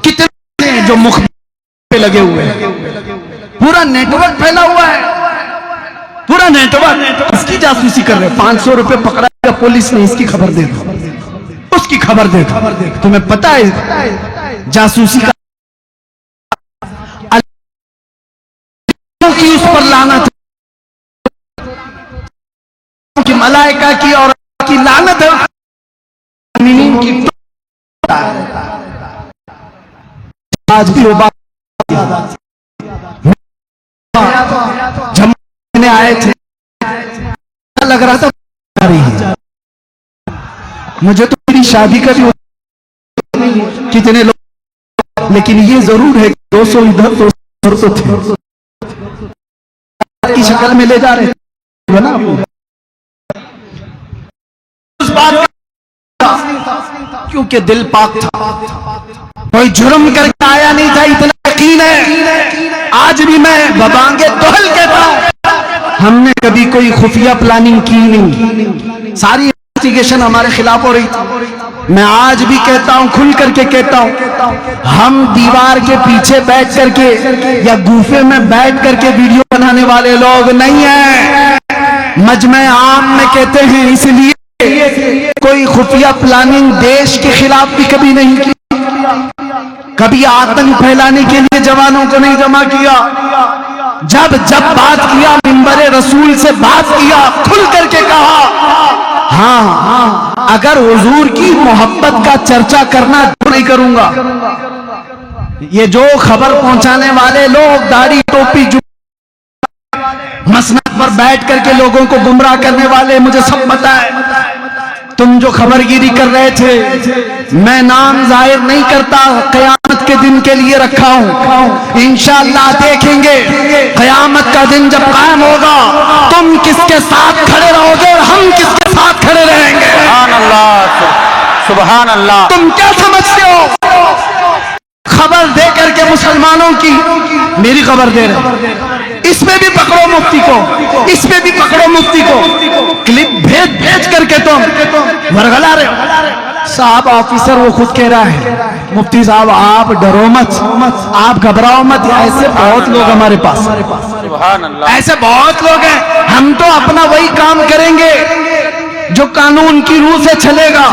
کتنے ہیں جو مخ پہ لگے ہوئے ہیں. پورا نیٹ ورک پھیلا ہوا ہے, پورا نیٹ ورک اس کی جاسوسی کر رہے. 500 روپے پکڑا گیا پولیس نے, اس کی خبر دے دو, اس کی خبر دے دو. تمہیں پتہ ہے جاسوسی کا کی اس پر لعنت کی ملائکہ کی اور کی لعنت ہے آج بھی وہ بات جمعنے آئے تھے لگ رہا تھا مجھے تو میری شادی کا بھی کتنے لوگ لیکن یہ ضرور ہے 200 ادھر 200 تو تھے کی شکل میں لے جا رہے اس بات کیونکہ دل پاک تھا کوئی جرم کر کے آیا نہیں تھا اتنا یقین ہے آج بھی میں ببانگے دہل کہتا ہوں ہم نے کبھی کوئی خفیہ پلاننگ کی نہیں ساری انویسٹیگیشن ہمارے خلاف ہو رہی تھی میں آج بھی کہتا ہوں کھل کر کے کہتا ہوں ہم دیوار کے پیچھے بیٹھ کر کے یا گوفے میں بیٹھ کر کے ویڈیو بنانے والے لوگ نہیں ہیں مجمع عام میں کہتے ہیں اس لیے کوئی خفیہ پلاننگ دیش کے خلاف بھی کبھی نہیں کی کبھی آتنک پھیلانے کے لیے جوانوں کو نہیں جمع کیا جب بات کیا منبر رسول سے بات کیا کھل کر کے کہا ہاں اگر حضور کی محبت کا چرچا کرنا تو نہیں کروں گا یہ جو خبر پہنچانے والے لوگ داڑھی ٹوپی جو مسند پر بیٹھ کر کے لوگوں کو گمراہ کرنے والے مجھے سب پتہ ہے تم جو خبر گیری کر رہے تھے میں نام ظاہر نہیں کرتا قیامت کے دن کے لیے رکھا ہوں انشاءاللہ دیکھیں گے قیامت کا دن جب قائم ہوگا تم کس کے ساتھ کھڑے رہو گے اور ہم کس کے ساتھ کھڑے رہیں گے سبحان اللہ سبحان اللہ تم کیا سمجھتے ہو خبر دے کر کے مسلمانوں کی میری خبر دے رہے اس میں بھی پکڑو مفتی کو اس میں بھی پکڑو مفتی کو کلپ بھیج کر کے تم ورگلا رہے ہو صاحب آفیسر وہ خود کہہ رہا ہے مفتی صاحب آپ ڈرو مت آپ گھبراؤ مت ایسے بہت لوگ ہمارے پاس سبحان اللہ ایسے بہت لوگ ہیں ہم تو اپنا وہی کام کریں گے جو قانون کی روح سے چلے گا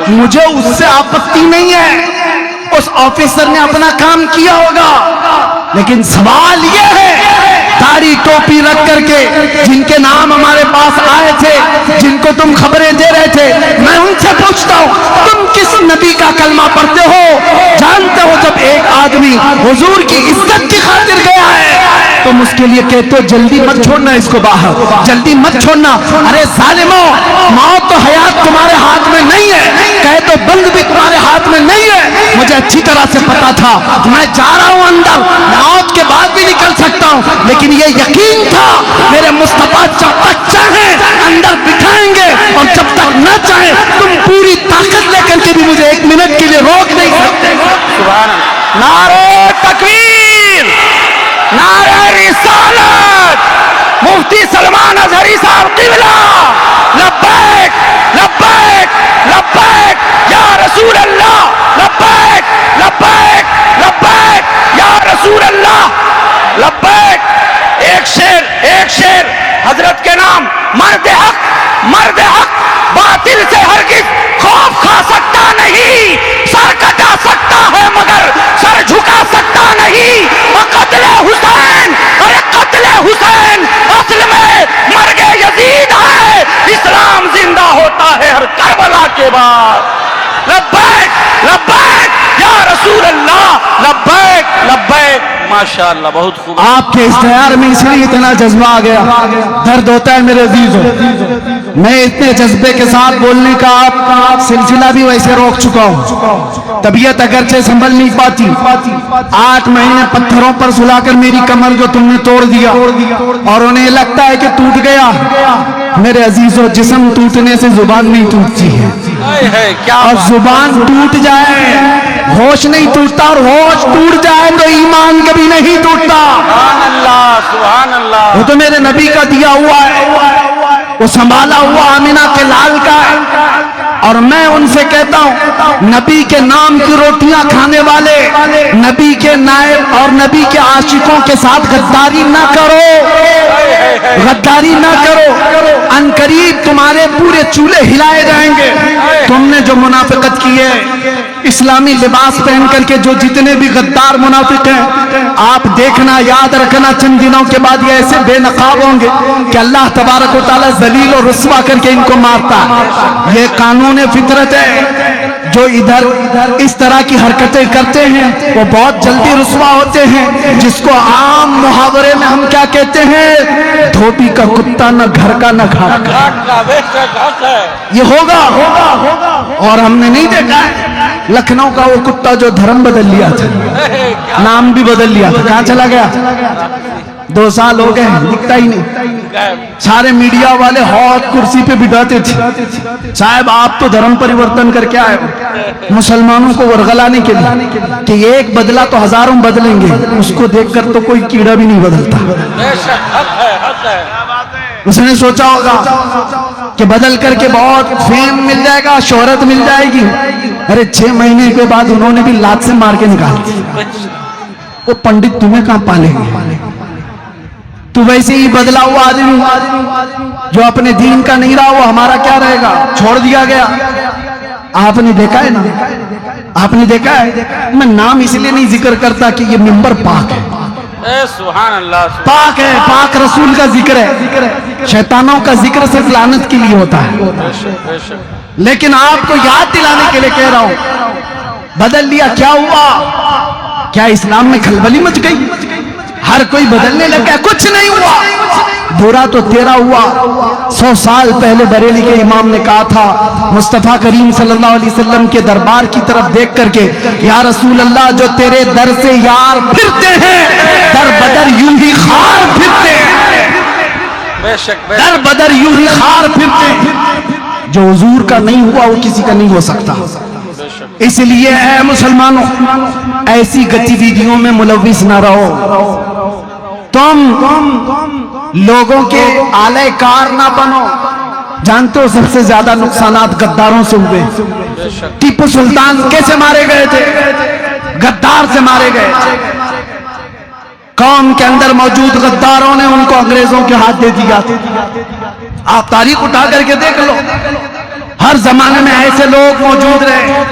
مجھے اس سے آپتی نہیں ہے اس آفیسر نے اپنا کام کیا ہوگا لیکن سوال یہ ہے داڑھی ٹوپی رکھ کر کے جن کے نام ہمارے پاس آئے تھے جن کو تم خبریں دے رہے تھے میں ان سے پوچھتا ہوں تم کس نبی کا کلمہ پڑھتے ہو جانتے ہو جب ایک آدمی حضور کی عزت کی خاطر گیا ہے تم اس کے لیے کہتے ہو جلدی مت چھوڑنا اس کو باہر جلدی مت چھوڑنا ارے ظالموں موت تو حیات تمہارے ہاتھ میں نہیں ہے کہے تو بند بھی تمہارے ہاتھ میں نہیں ہے مجھے اچھی طرح سے پتا تھا میں جا رہا ہوں اندر موت کے بعد بھی نکل سکتا ہوں لیکن یہ یقین تھا میرے مصطفیٰ جب تک چاہیں اندر بٹھائیں گے اور جب تک نہ چاہیں تم پوری طاقت لے کر کے بھی مجھے ایک منٹ کے لیے روک نہیں سکتے سبحان اللہ نعرہ تکبیر نعرہ رسالت مفتی سلمان اظہری صاحب قبلہ لبیک لبیک لبیک یا رسول اللہ لبیک لبیک لبیک یا رسول اللہ لبیک ایک شیر حضرت کے نام مرد حق باطل سے ہرگز خوف کھا سکتا نہیں سر کٹا سکتا ہے مگر سر جھکا سکتا نہیں قتل حسین ارے قتل حسین اصل میں مرگ یزید ہے اسلام زندہ ہوتا ہے ہر کربلا کے بعد لبیک لبیک یا رسول اللہ لبیک لبیک ماشاءاللہ بہت خوب آپ کے اشتہار میں اس لیے اتنا جذبہ آ گیا درد ہوتا ہے میرے عزیزوں میں اتنے جذبے کے ساتھ بولنے کا آپ سلسلہ بھی ویسے روک چکا ہوں طبیعت اگرچہ سنبھل نہیں پاتی 8 مہینے پتھروں پر سلا کر میری کمر جو تم نے توڑ دیا اور انہیں لگتا ہے کہ ٹوٹ گیا میرے عزیزوں جسم ٹوٹنے سے زبان نہیں ٹوٹتی ہے اور زبان ٹوٹ جائے ہوش نہیں ٹوٹتا اور ہوش ٹوٹ جائے تو ایمان کبھی نہیں ٹوٹتا سبحان اللہ سبحان اللہ وہ تو میرے نبی کا دیا ہوا ہے وہ سنبھالا ہوا آمینہ کے لال کا ہے اور میں ان سے کہتا ہوں نبی کے نام کی روٹیاں کھانے والے نبی کے نائب اور نبی کے عاشقوں کے ساتھ غداری نہ کرو غداری نہ کرو ان قریب تمہارے پورے چولہے ہلائے جائیں گے. تم نے جو منافقت کی ہے, اسلامی لباس پہن کر کے جو جتنے بھی غدار منافق ہیں, آپ دیکھنا, یاد رکھنا, چند دنوں کے بعد یہ ایسے بے نقاب ہوں گے کہ اللہ تبارک و تعالیٰ ذلیل اور رسوا کر کے ان کو مارتا ہے. یہ قانون فطرت ہے. جو ادھر اس طرح کی حرکتیں کرتے ہیں وہ بہت جلدی رسوا ہوتے ہیں, جس کو عام محاورے میں ہم کیا کہتے ہیں, دھوبی کا کتا نہ گھر کا نہ گھاٹ کا. یہ ہوگا. اور ہم نے نہیں دیکھا ہے لکھنؤ کا وہ کتا جو دھرم بدل لیا تھا, نام بھی بدل لیا تھا, کہاں چلا گیا؟ 2 سال ہو گئے, دکھتا ہی نہیں. سارے میڈیا والے ہاتھ کرسی پہ بٹھاتے تھے, صاحب آپ تو دھرم پریورتن کر کے آئے ہو مسلمانوں کو ورغلانے کے لیے کہ ایک بدلا تو ہزاروں بدلیں گے. اس کو دیکھ کر تو کوئی کیڑا بھی نہیں بدلتا. اس نے سوچا ہوگا کہ بدل کر کے بہت فیم مل جائے گا, شہرت مل جائے گی. ارے 6 مہینے کے بعد انہوں نے بھی لات سے مار کے نکال دیا. وہ پنڈت تمہیں کہاں پالیں گے؟ تو ویسے ہی بدلا ہوا آدمی جو اپنے دین کا نہیں رہا, وہ ہمارا کیا رہے گا؟ چھوڑ دیا گیا. آپ نے دیکھا ہے نا, آپ نے دیکھا ہے. میں نام اس لیے نہیں ذکر کرتا کہ یہ ممبر پاک ہے, سبحان اللہ, پاک ہے, پاک رسول کا ذکر ہے. شیطانوں کا ذکر صرف لعنت کے لیے ہوتا ہے. لیکن آپ کو یاد دلانے کے لیے کہہ رہا ہوں, بدل لیا. کیا ہوا؟ کیا اسلام میں کھلبلی مچ گئی؟ ہر کوئی بدلنے لگا. کچھ نہیں ہوا. برا تو تیرا ہوا. 100 سال پہلے بریلی کے امام نے کہا تھا مصطفیٰ کریم صلی اللہ علیہ وسلم کے دربار کی طرف دیکھ کر کے, یا رسول اللہ, جو تیرے در سے یار پھرتے ہیں در بدر یوں ہی خار پھرتے ہیں. در بدر یوں ہی خار پھرتے ہیں. جو حضور کا نہیں ہوا وہ کسی کا نہیں ہو سکتا. اس لیے اے مسلمانوں, ایسی گتی ویڈیوں میں ملوث نہ رہو. تم لوگوں کے آلے کار نہ بنو. جانتے ہو سب سے زیادہ نقصانات غداروں سے ہوئے. ٹیپو سلطان کیسے مارے گئے تھے؟ غدار سے مارے گئے. قوم کے اندر موجود غداروں نے ان کو انگریزوں کے ہاتھ دے دیا. آپ تاریخ اٹھا کر کے دیکھ لو, ہر زمانے میں ایسے لوگ موجود رہے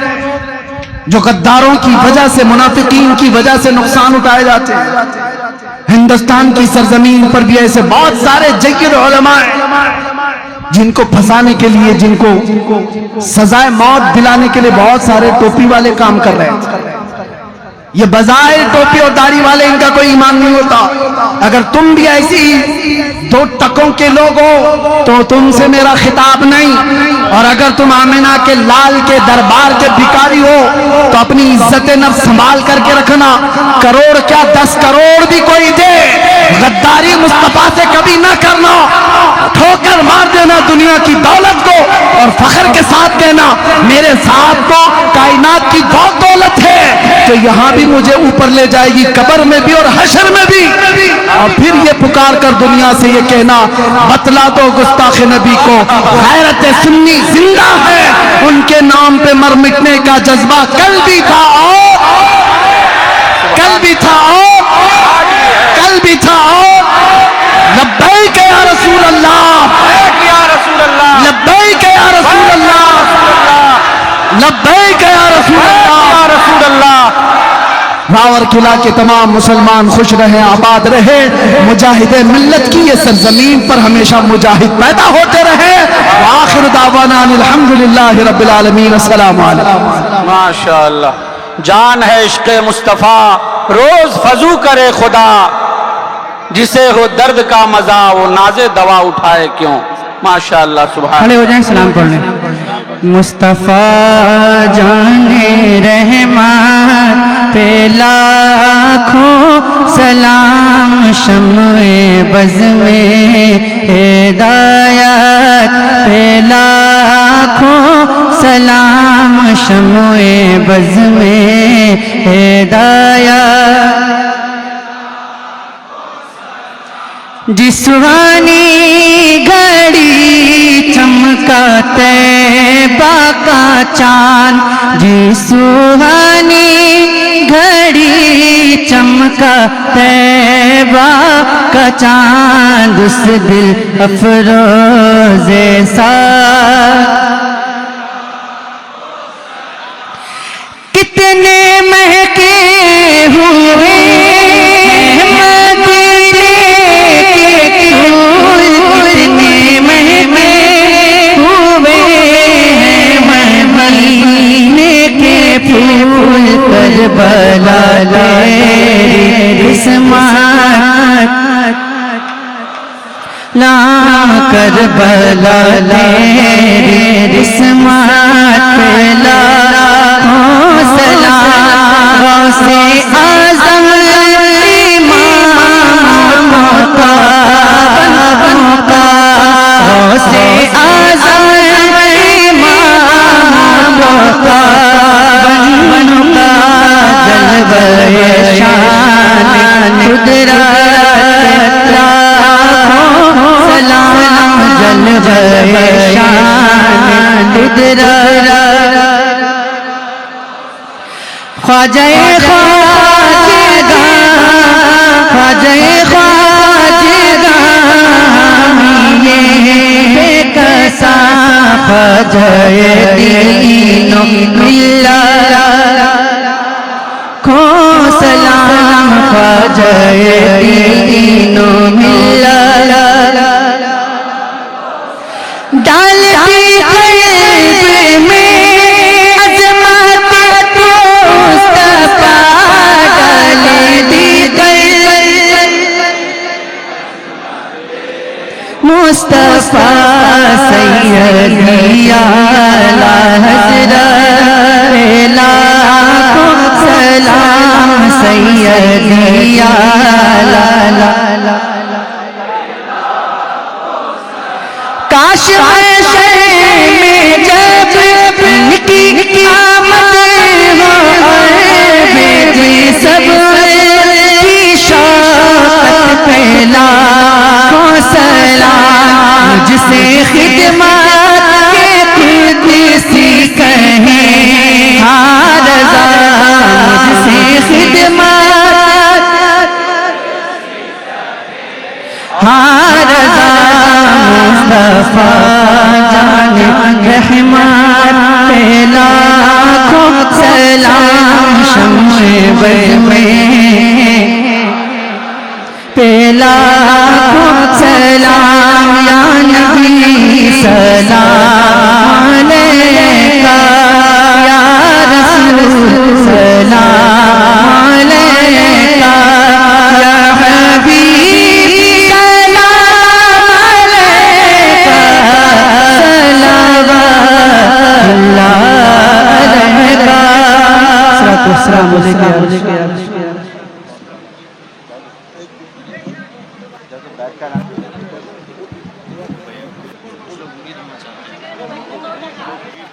جو غداروں کی وجہ سے, منافقین کی وجہ سے نقصان اٹھائے جاتے ہیں. ہندوستان کی سرزمین پر بھی ایسے بہت سارے جید علماء ہیں جن کو پھنسانے کے لیے, جن کو سزائے موت دلانے کے لیے بہت سارے ٹوپی والے کام کر رہے ہیں. یہ بظاہر ٹوپی اور داڑھی والے, ان کا کوئی ایمان نہیں ہوتا. اگر تم بھی ایسی 2 ٹکوں کے لوگ ہو تو تم سے میرا خطاب نہیں. اور اگر تم آمینہ کے لال کے دربار کے بھکاری ہو تو اپنی عزت نفس سنبھال کر کے رکھنا. کروڑ کیا 10 کروڑ بھی کوئی دے, غداری مصطفیٰ سے کبھی نہ کرنا. ٹھوکر مار دینا دنیا کی دولت کو اور فخر کے ساتھ کہنا میرے ساتھ تو کائنات کی بہت دولت ہے جو یہاں بھی مجھے اوپر لے جائے گی, قبر میں بھی اور حشر میں بھی. اور پھر یہ پکار کر دنیا سے یہ کہنا, بتلا دو گستاخ نبی کو غیرت سنی زندہ ہے, ان کے نام پہ مر مٹنے کا جذبہ کل بھی تھا اور کل بھی تھا اور کل بھی تھا. لبیک یا رسول اللہ, لبیک یا رسول اللہ, لبیک یا رسول اللہ. راور قلعہ کے تمام مسلمان خوش رہے, آباد رہے. مجاہد ملت کی یہ سرزمین پر ہمیشہ مجاہد پیدا ہوتے رہے. وآخر دعوانا الحمدللہ رب العالمین. السلام علیکم. ماشاءاللہ, جان ہے عشق مصطفیٰ, روز فضو کرے خدا. جسے ہو درد کا مزہ وہ ناز دوا اٹھائے کیوں. ماشاءاللہ, سبحان. کھڑے ہو جائیں, سلام پڑھ لیں. مصطفیٰ جان رحمت پہ لاکھوں سلام, شمع بز میں ہدایت پہ لاکھوں سلام, شمع بز میں ہدایت. جسوانی گھڑی چمکا طیبہ کا چاند, جسوانی گھڑی گھڑی چمکا طیبہ کا چاند اس دل افروز سا کتنے مہکے ہوئے مدینے کے پھول کتنے مہکے ہوئے مدینے کے پھول کربلا تیری رسمات لا کربلا تیری رسمات پہلا سلام غوث اعظم امام مقتدی غوث اعظم امام مقتدی جلوہ شان قدرت لاکھوں سلام جلوہ شان قدرت خواجہ خواجہ خواجہ خواجہ بے کسا خواجہ دین و ملت کو سلام خواجہ دین و ملت ڈالتی قلب میں مصطفیٰ سیدی اعلیٰ حضرت لاکھوں سلام سیدی اعلیٰ کاش محشر میں جب ان کی آمد ہو بے سب کی شوقت پہلا سلام مجھ سے خدمات کے قدسی کہیں ہاں رضا مجھ سے خدمات ہاں رضا مصطفیٰ جان رحمت پہلا لاکھوں سلام شمع بز میں پہلا سلام یا نبی سلام علیکہ یا رسول سلام علیکہ یا حبیب سلام علیکہ صلوات اللہ علیکہ صلوات والسلام علیکہ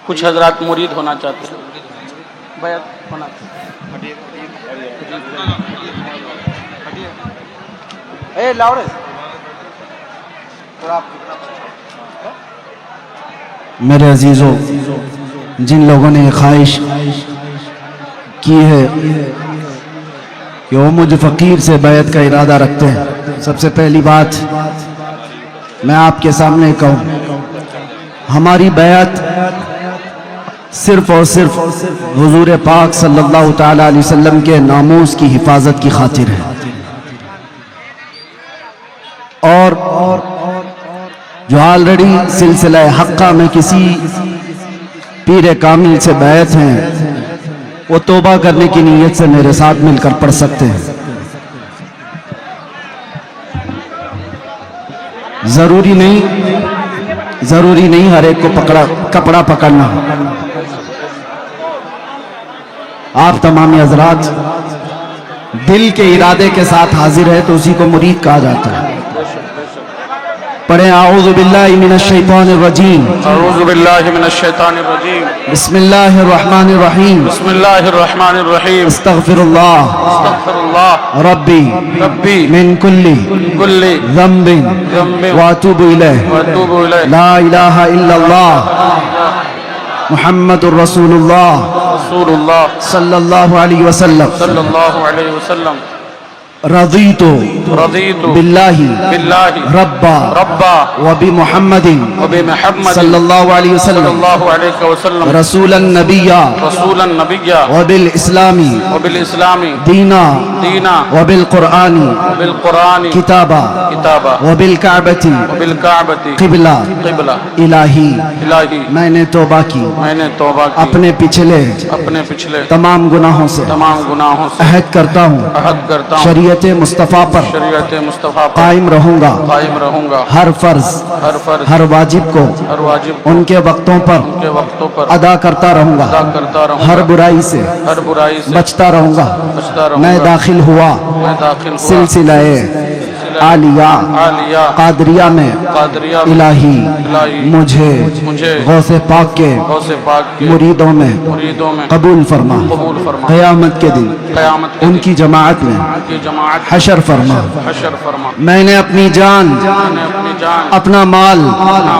کچھ حضرات مرید ہونا چاہتے ہیں بیعت ہونا میرے عزیزوں جن لوگوں نے یہ خواہش کی ہے کہ وہ مجھ فقیر سے بیعت کا ارادہ رکھتے ہیں، سب سے پہلی بات میں آپ کے سامنے کہوں، ہماری بیعت صرف اور صرف حضور پاک صلی اللہ تعالیٰ علیہ وسلم کے ناموس کی حفاظت کی خاطر ہے، اور جو آلریڈی سلسلہ حقہ میں کسی پیر کامل سے بیعت ہیں وہ توبہ کرنے کی نیت سے میرے ساتھ مل کر پڑھ سکتے ہیں۔ ضروری نہیں ہر ایک کو کپڑا پکڑنا، آپ تمام حضرات دل کے ارادے کے ساتھ حاضر ہے تو اسی کو مرید کہا جاتا ہے۔ پڑھیں اعوذ باللہ من الشیطان الرجیم، اعوذ باللہ من الشیطان الرجیم، بسم اللہ الرحمن الرحیم، بسم اللہ الرحمن الرحیم، استغفر اللہ استغفر اللہ ربی من کل ذنب واتوب الیہ واتوب الیہ، لا الہ الا اللہ محمد الرسول اللہ رسول اللہ صلی اللہ علیہ وسلم صلی اللہ علیہ وسلم رضیت رضیت باللہ باللہ ربا ربا وبمحمد وبمحمد صلی اللہ علیہ صلی وسلم اللہ علیہ وسلم رسولا نبیا رسولا نبیا وبالاسلام وبالاسلام دینا دینا وبالقرآن وبالقرآن کتابا کتابا وبالکعبۃ وبالکعبۃ قبلہ قبلہ الہی الہی میں نے توبہ کی میں نے توبہ کی اپنے پچھلے تمام گناہوں سے تمام گناہوں سے عہد کرتا ہوں عہد کرتا ہوں شریعت مصطفیٰ پر شریعت مصطفیٰ پر قائم رہوں گا قائم رہوں گا ہر فرض ہر فرض ہر واجب کو ہر واجب کو ان کے وقتوں پر کے وقتوں پر ادا کرتا رہوں ادا گا کرتا رہوں ہر گا برائی سے ہر برائی سے بچتا رہوں گا بچتا رہوں میں گا داخل ہوا میں داخل ہوا سلسلہ عالیہ عالیہ قادریہ میں قادریہ الہی الہی مجھے غوث پاک کے غوث پاک کے مریدوں میں مریدوں میں قبول فرما قبول فرما قیامت کے دن قیامت کے ان دن کی جماعت میں کی جماعت حشر فرما حشر فرما میں نے اپنی جان میں نے اپنی جان اپنا مال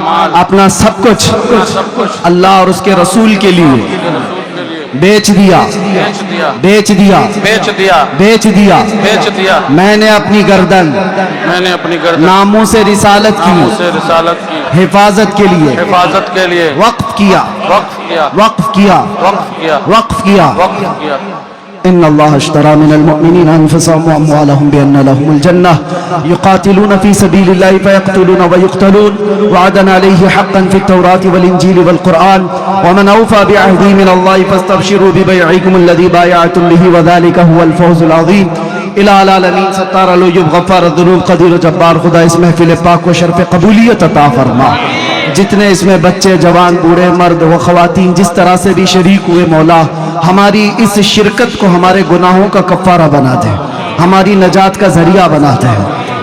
مال اپنا سب کچھ سب کچھ اللہ اور اس کے رسول کے لیے کے رسول کے لیے بیچ دیا بیچ دیا بیچ دیا بیچ دیا بیچ دیا بیچ دیا میں نے اپنی گردن میں نے اپنی گردن ناموں سے رسالت ناموں کی سے رسالت کی حفاظت کے لیے حفاظت کے لیے وقف کیا وقف کیا وقف کیا وقف کیا وقف کیا وقف کیا ان اللہ اشترى من المؤمنین انفسهم واموالهم بان لهم الجنہ يقاتلون في سبيل الله فيقتلون ويقتلون وعدا عليه حقا في التوراة والانجيل والقرآن ومن اوفى بعهده من الله فاستبشروا ببيعكم الذي بايعتم به وذلك هو الفوز العظيم الہ العالمین ستار العیوب غفار الذنوب قدیر و جبار خدا اس محفل پاک کو شرف قبولیت عطا فرما جتنے اس میں بچے جوان بوڑھے مرد و خواتین جس طرح سے بھی شریک ہوئے مولا ہماری اس شرکت کو ہمارے گناہوں کا کفارہ بنا دے ہماری نجات کا ذریعہ بنا دے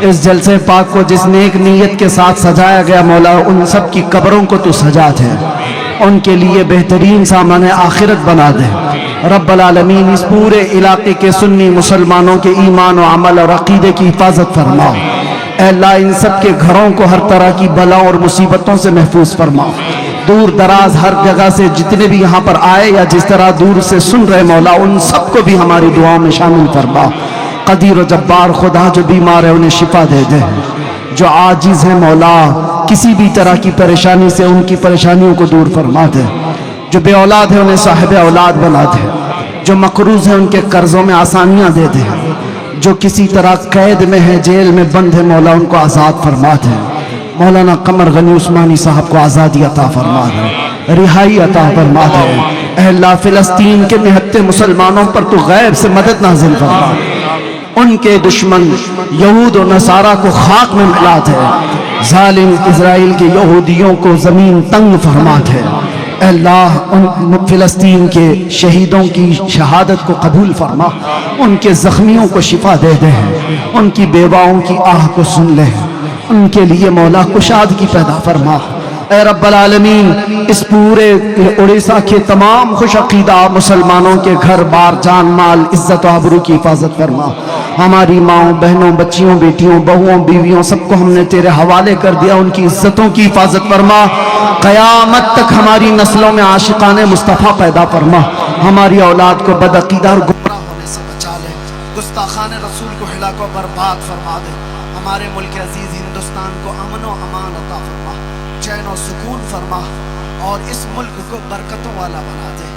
اس جلسے پاک کو جس نیک نیت کے ساتھ سجایا گیا مولا ان سب کی قبروں کو تو سجا دے ان کے لیے بہترین سامان آخرت بنا دے رب العالمین اس پورے علاقے کے سنی مسلمانوں کے ایمان و عمل اور عقیدے کی حفاظت فرما اے اللہ ان سب کے گھروں کو ہر طرح کی بلاؤں اور مصیبتوں سے محفوظ فرما دور دراز ہر جگہ سے جتنے بھی یہاں پر آئے یا جس طرح دور سے سن رہے مولا ان سب کو بھی ہماری دعاؤں میں شامل فرما قدیر و جبار خدا جو بیمار ہے انہیں شفا دے دے جو عاجز ہیں مولا کسی بھی طرح کی پریشانی سے ان کی پریشانیوں کو دور فرما دے جو بے اولاد ہے انہیں صاحب اولاد بنا دے جو مقروض ہیں ان کے قرضوں میں آسانیاں دے دے جو کسی طرح قید میں ہے جیل میں بند ہے مولا ان کو آزاد فرما دے مولانا قمر غنی عثمانی صاحب کو آزادی عطا فرما دے رہائی عطا فرما دے اے اللہ فلسطین کے نہتے مسلمانوں پر تو غیب سے مدد نازل فرما ان کے دشمن یہود و نصارہ کو خاک میں ملا دے ظالم اسرائیل کے یہودیوں کو زمین تنگ فرما دے اے اللہ ان فلسطین کے شہیدوں کی شہادت کو قبول فرما ان کے زخمیوں کو شفا دے دے ان کی بیواؤں کی آہ کو سن لے ان کے لیے مولا کشادگی پیدا فرما اے رب العالمین اس پورے اڑیسہ کے تمام خوش عقیدہ مسلمانوں کے گھر بار جان مال عزت و آبرو کی حفاظت فرما ہماری ماؤں بہنوں بچیوں بیٹیوں بہوؤں بیویوں سب کو ہم نے تیرے حوالے کر دیا ان کی عزتوں کی حفاظت فرما قیامت تک ہماری نسلوں میں عاشقان مصطفیٰ پیدا فرما ہماری اولاد کو بدعقیدہ اور گمراہ ہونے سے بچا لے گستاخان رسول کو ہلاک و برباد فرما دے ہمارے ملک عزیز ہندوستان کو امن و امان عطا فرما چین و سکون فرما اور اس ملک کو برکتوں والا بنا دے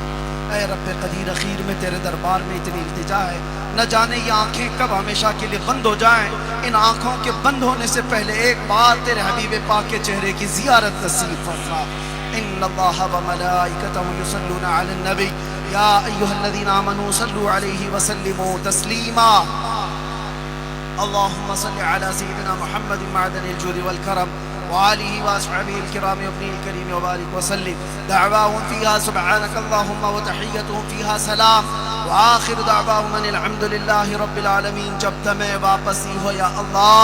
اے رب قدیر اخیر میں تیرے دربار میں اتنی التجا ہے نہ جانے یہ آنکھیں کب ہمیشہ کے لیے بند ہو جائیں ان آنکھوں کے بند ہونے سے پہلے ایک بار تیرے حبیب پاک کے چہرے کی زیارت نصیب فرما ان اللہ و ملائکتہ یصلون علی النبی یا ایھا الذین آمنوا صلوا علیہ وسلموا تسلیما اللهم صل على سيدنا محمد معدن الجود والكرم وآله وأصحابه الكرام وابنه الكريم وبارك وسلم دعواهم فيها سبحانك اللهم وتحيتهم فيها سلام وآخر دعواهم أن الحمد لله رب العالمين جب تمہیں واپسی ہو یا اللہ